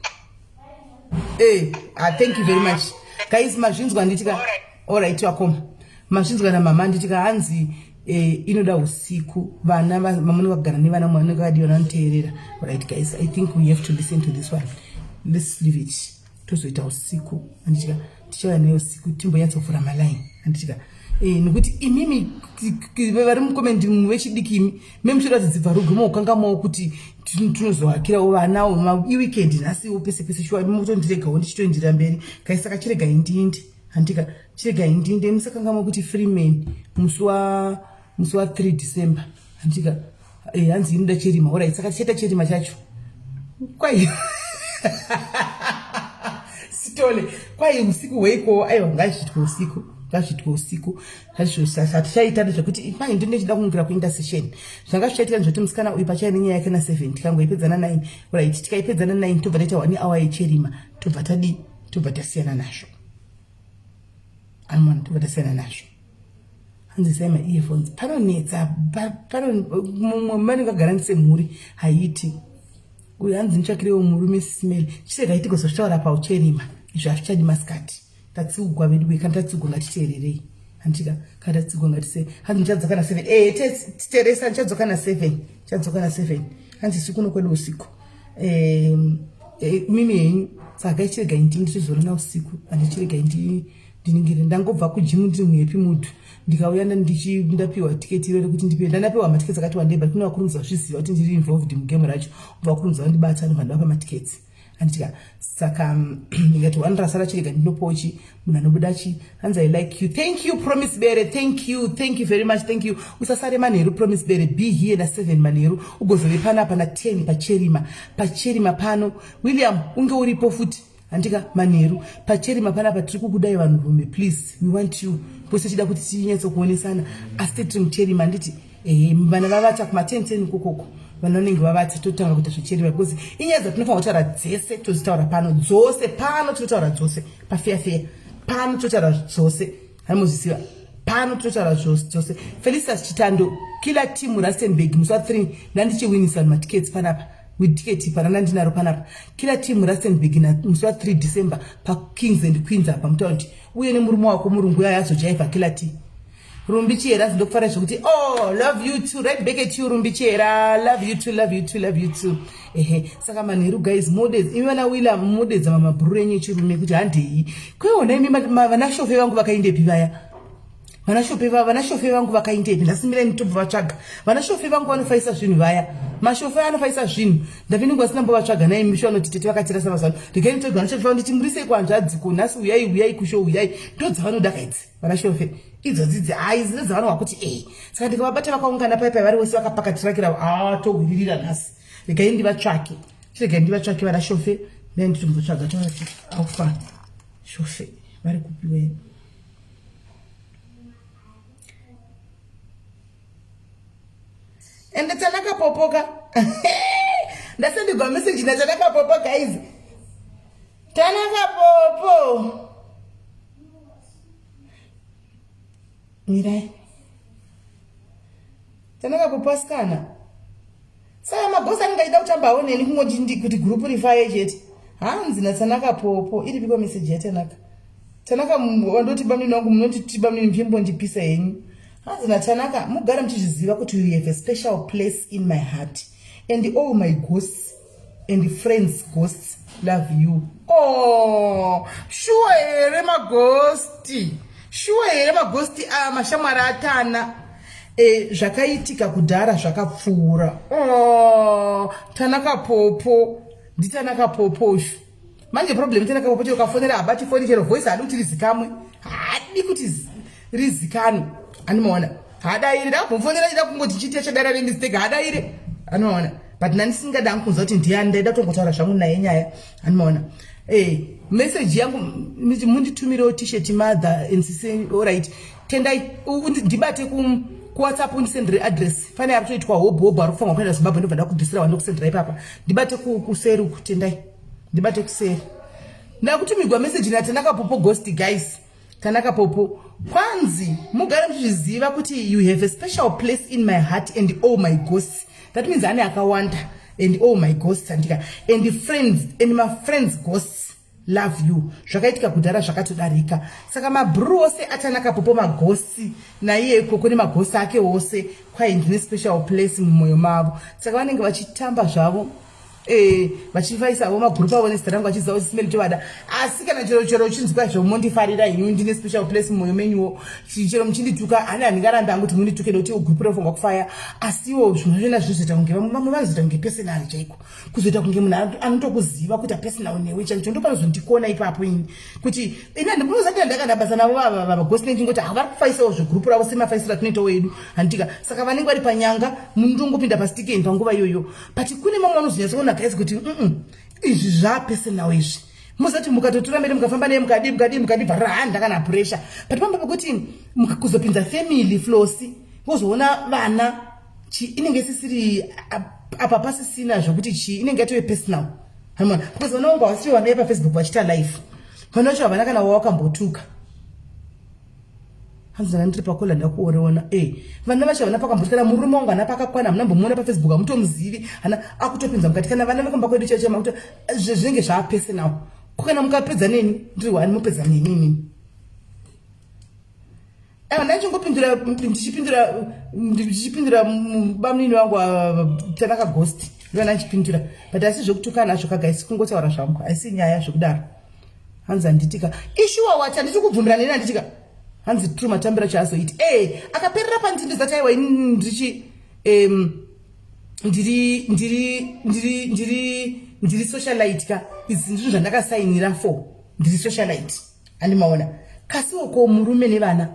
Thank you very much. Guys, mazvinzwa nditika. All right, wakoma. Mazvinzwa namama nditika hanzi inoda usiku vana mamuni vagara nevana mwanenge vadiwa vanoteerera. All right guys, I think we have to listen to this one. Let's leave it. Tozoita usiku. Anditika tichauya nayo usiku timbonyatsovhura maline. Anditika nekuti imimi vari mukomendi vechidiki memuchida kuti dzibva rugomo ukangamawo kuti tinozovakirawo vanawo iweekend nhasiwo pese pese shuwa mutondiregawo ndichitoendera mberi kai saka chirega indinde handika chirega indinde musakangamawo kuti freeman musi wa 3 December handika hanzi inoda cherima ora saka tichaita cherima chacho kwai sitole kwai usiku weiko aiwa ngazvitwa usiku hatichaita nezvekuti mai ndine chida kungira kuenda session zvanga zvichaitika nezvekuti musikana uyu pachaine nyaya yake na7 tikangoipedzana 9 right tikaipedzana 9 tobva taita 1 hour yecherima tobva tasiyana nazvo amwana tobva tasiyana nazvo hanzi sai ma-earphones panonetsa mumwe kagara ndisemhuri haiti uyu hanzi nditsvakirewo murume Sisimeli chirega itiko zozvitaura paucherima izvo hazvichadi masikati tatsugwa vedu kana tatsugwa ngatiteererei handika kana tatsugwa ngatise hanzi ndichadzoka na7 titeresa ndichadzoka na7 hanzi sikuno kwedu usiku mimi henyu saka ichirega indini tizorona usiku handichirega ndiningire ndangobva kujimu ndiri muhappy mood ndikauya ndapiwa tiketi rero kuti ndipe ndanapiwa matiketi akati wandei but kuna vakurumidza zviziva kuti ndiri involved mugame racho ubva vakurumidza vandibata vanhu vandavapa matiketi handika saka ndikati wandirasara chirega ndinopochi munhu anobudachi hanzi I like you. Thank you Promise Bere, thank you very much, thank you. Usasare manheru Promise Bere, be here na 7 manheru ugozove panapa na 10 pacherima pano. William unge uripo futi handika manheru pacherima panapa tiri kukudai vanhurume please we want you pose tida kuti tinyatsokuonesana asi tiri mucherima handiti vana vavata kuma10 kokoko vanhu vanenge vavata totanga kuita zvecherima because inyaya dzatinofanira kutaura dzese tozitaura pano dzose pano tinotaura dzose pafeafea pano totaura dzose hanimuzvisiva pano totaura dzose. Felicitas Chitando kila timu Rustenburg musi wa3 ndandichiwinisa matiketi panapa with parana ndinaro panapa kila timu Rustenburg na musi wa 3 December pa Kings and Queens apa mutaunti uye nemurume wako murungu yazojaiva kila timu Rumbichera zindokufara zvokuti love you too right back at you Rumbichera love you too saka manheru guys models ivana wila models mamabhuru enyu chirume kuti handei kweona imi vanashofe vangu vakaindepi vaya vanashofe vangu vakaindepi ndasimira nitobva vatsvaga vanashofe vangu vanofaisa zvinhu vaya mashofe anofaisa zvinhu ndaviningwa sina mbovatsvaga naye misho anoti tete vakatirasa mazano ndikainitogwa vanashofe vangu ndichimurise kwanzvadziko nhasi uyai kusho uyai ndodzavanodaka idzi vanashofe idzodzi dzine dzavanogwa kuti saka ndikavabata vakaungana paipai vari wese vakapakatirakira tohwiririra nhasi regai ndivatsvake vanashofe naye nditombotsvaga tavati aufa shofe vari kupiwe ende tanakapopoka ndasendigwa message na tanakapopo guys tanakapopo mirai tanakapopo asikana saka magosi anengaida kutamba aoneni kungoti kuti gurupu rifaye chete hanzi naTanaka Popo iri piko message yaTanaka Tanaka wandoti bamini wangu munoti bamini mpimbo ndipisa yenyu hanzi naTanaka mugara mchizviziva kuti you have a special place in my heart and all my ghosts and friends ghosts love you. Oh, sure here maghosti mashamwari atana zvakaitika kudhara zvakapfuura. Oh, Tanaka Popo ndiTanaka Popo shu manje problem Tanaka Popo ukafonera habati foni chero voice hadi kuti rizikamwe hadi kuti rizikanwe anomaona hadaire ndakumufonera ida kungoti chiti chadara remistake hadaire anomaona but nani singada kunzwa kuti ndiyani ndaida kutongotaura zvangu naye nyaya anomaona message yangu munditumirewo t-shirt mother and say all right tendai ndibate ku WhatsApp undisendere address pane akutoitwa hobo ari kufanwa kuenda Zimbabwe ndobva ndakudhisira wanda kusendera ipapa ndibate kuseru kutendai ndibate kuseru ndakutumirwa message naTanaka Popo ghost guys. Tanaka Popo kwanzi mugare mchizviziva kuti you have a special place in my heart and all my ghosts. That means ane akawanda and all my ghosts andika and friends and my friends ghosts love you. Zvakaitika kudhara zvakatodarika. Saka mabru ose aTanaka Popo maghosi naiye koko nemaghosi ake ose kwai ndine special place mumwoyo mavo. Saka vanenge vachitamba zvavo vachifaisawo magrupu avo nezita rangu vachiziva kuti simeni tovada asi kana chero chinzwa zvomondifarira henyu ndine special place mumwoyo menyuwo chero muchindituka hani handingaramba hangu kuti mundituke nokuti grupu rofungwa kufaya asiwo zvimwe zvena zvizoita kunge vamwe vanozoita kunge personal chaiko kuzoita kunge munhu anotokuziva kuti apersonal newe chaiko ndopanozondikona ipapo ini kuti ina ndinozati ndakandabasa navo vagosi nechingoti havari kufaisawo zvegrupu ravo semafaisiro tunoita wedu handika saka vanenge vari panyanga mundongopinda pastikeni panguva iyoyo but kune mamwe anozonyatsoona guys kuti izvi zvapersonal izvi muzati mukatotora mberi mukafamba naye mukadi bhara ndakana pressure but pamba pekuti mukakuzopinza family flosi wozoona vana inenge isisiri apa pasisina zvokuti inenge yatove personal hamona because vana vangu havasiwo vanoye paFacebook vachita live vana vacho havana kana wawakambotuka hanzana ndiri pakola ndakuoreona vana vacho havana pakambotuka kana murume wangu hana pakakwana munambomuona paFacebook hamutomuzivi hana akutopinza mukati kana vana vekumba kwedu chacho makuti zvinenge zvaapersonal kana mukapedza neni ndiri wani mupedza nenini ndichipindura bamnini wangu Tanaka ghost ndivana ndichipindura but asi zvokutukana nazvo kagaisi kungotaura zvangu haisi nyaya zvokudaro hanzi handitika ishuwa wati handiti kubvumira neni handitika hanzi true matambira chaazoiti akaperera pandindi zati aiwa ini ndiri socialite ka izvi ndizvo zvandakasainira for ndiri socialite andimaona kasiwo ko murume nevana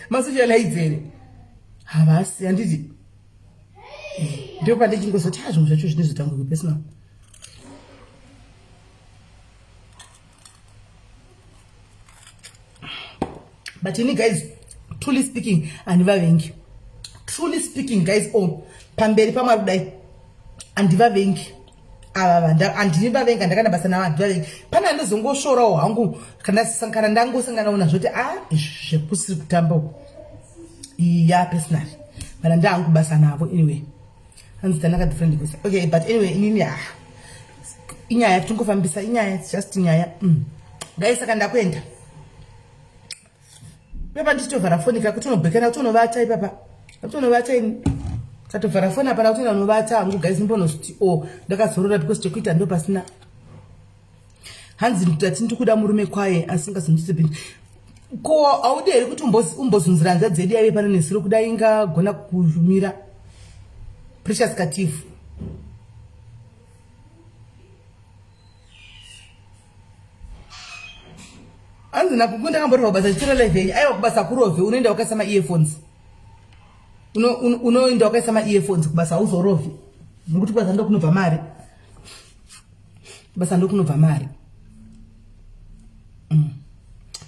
masocialites here havasi handiti ndio pandichingozoti zvinhu zvacho zvinezotanga kupersonal but ini guys truly speaking andivavengi truly speaking guys pamberi pamwari kudai andivavengi ava andinivavenga ndakandabasa navo andivavengi pane andizongoshorawo hangu kana ndangosanganawo nazvo kuti zvekusiri kutamba personal kana ndahangu basa navo anyway hanzi Tanaka different kusa okay but anyway inini inyaya tingofambisa inyaya just inyaya guys saka ndakuenda pepa ndichitovhara foni kakutonobhekana kutonovata ipapa kutonovata ini katovhara foni apana kutoenda unovata hangu guys mbonozoti ndakazorora because chekuita ndo pasina hanzi ndati ndikuda murume kwaye asingazondisipindi ko hauderi kuti umbozunzira hanza dzedu yaive pano nesiri kuda ingagona kuzvumira precious katifu hanzi nakukunda kamborwa kubasa chitira live yenyu aiwa kubasa kurovhe unoenda wakaisa ma-earphones unoenda wakaisa ma-earphones kubasa hauzorovhe nokuti kubasa ndokunobva mari kubasa ndokunobva mari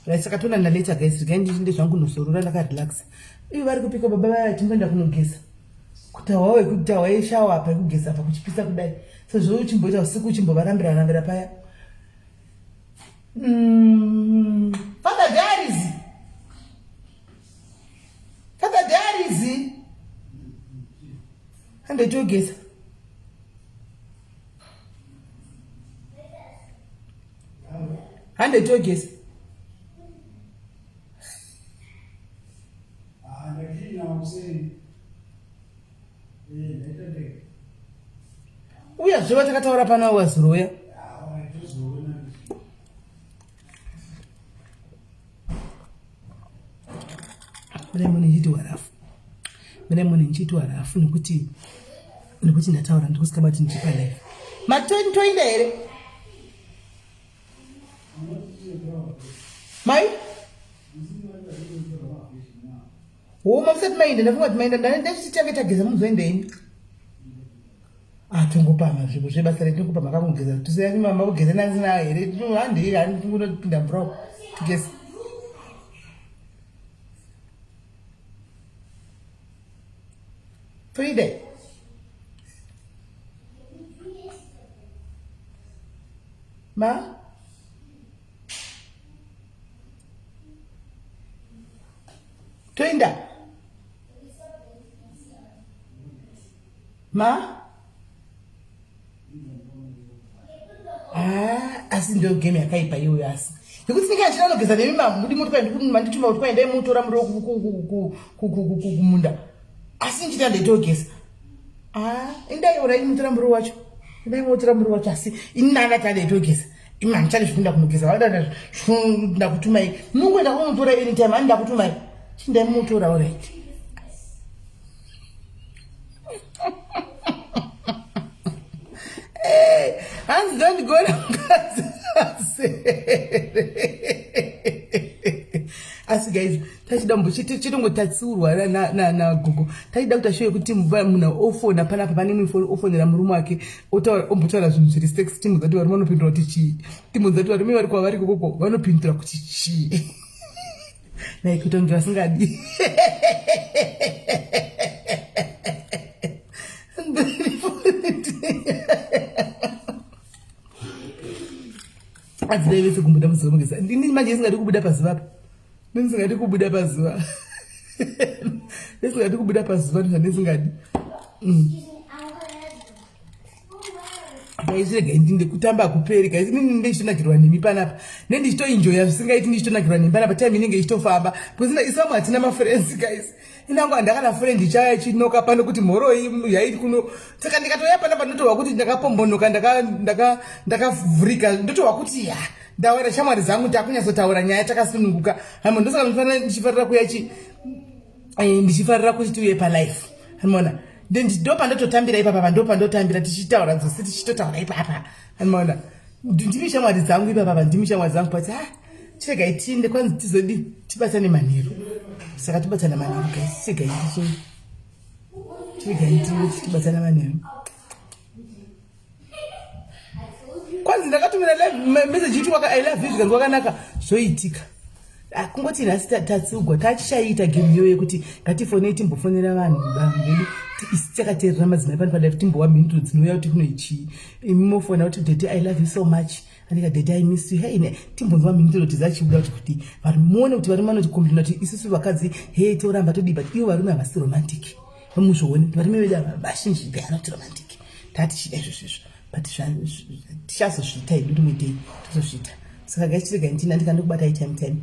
right saka tona ndaleta guys rikaindinde zvangu nozorora ndakarelaxa ivi vari kupika baba vaya tingoenda kunogeza kuti hawawe kuti hawaishawa apa kugeza apa kuchipisa kudai sezvo uchimboita usiku uchimbovarambira paya Father Diaries and the jogeza hande togesa uya zviva takataura pana waziroya mune nchiti warafu nekuti ndataura ndikusikabati ndichipa life matoinda here mai homa musati mainda ndafunga kuti mainda ndachititange tageza muzoendaini tongopama zvinhu zvebasa retingopa makakugeza tusiyamama kugeza nansina here handei handingunopinda mvura tugesa toidai ma toinda ma asi ndio game yakaipa iyoyo asi nekuti ndikachira nogeza nemimamudi mandituma kuti kwaendai mutora muri kumunda asi nchita ndeitogeza indaiona imutora muri wacho ndaimutora muri wacho asi inana tandeitogeza imanichane zvekunda kunogeza vadana ndakutumai mungoenda kumutora anytime ani ndakutumai chindaimutora alright hanzi ndondigona mukadzi asi guys tachidambo chitongotatsiurwa nagogo tachida kuti ashoye kuti munhu ofona panapa pane mumwe ofonera murume wake ombotaura zvinhu zviri sex timbudza kuti varume vanopindura kuti chii timbudza kuti varume vari kwavari kokoko vanopindura kuti chii naikutonge vasingadi adzidai kumbuda muzomugeza ndini manje isingadi kubuda pazuva apa ndisingadi kubuda pazuva ndisingadi kubuda pazuva ndisingadi gaisirega ndinde kutamba kuperi gaisi nini ndichitonakirwa nemi panapa nendichitoenjoya zvisingaiti ndichitonakirwa nemi panapa time inenge ichitofamba because isamu hatina mafriends guys inangu handakana friend chaya chinoka pano kuti mhoro yaiti kuno saka ndikatoya panapa ndotohwa kuti ndakapombonoka ndakavhurika ndotohwa kuti ya ndawana shamwari dzangu takunyatsotaura nyaya takasununguka hama ndosaka ndichifarira kuyachi ndichifarira kuti tiuye palife hamona ndopa ndototambira ipapa ndopa ndotambira tichitaura dzose tichitotaura ipapa hamona ndimi shamwari dzangu ipapa ndimi shamwari dzangu pati chirega itinde kwanzi tizodi tibatane manheru saka tibatana manheru guys chirega ichi chirega itinde tibatana manheru kwanzi ndakatumira message iti I love you zvikanzi wakanaka zvoitika kungoti nhasi tatsiugwa tachichaita game iyoyo yekuti ngatifonei timbofonera vanhu vedu takateerera madzimai pano palife timbowa mhinduro dzinouya kuti kunoichii imofona kuti dede I love you so much andika dede I miss you hey timbonzwa mhinduro tizachibuda kuti vanhu muone kuti varume vanotikombina kuti isusu vakadzi hey toramba todii but ivo varume havasi romantic vamuzvoone varume vedu vazhinji they are not romantic tati chida izvozvizvo but tichazozviita idu rimwe dei tozozviita saka gaichirega ndina ndikandokubata time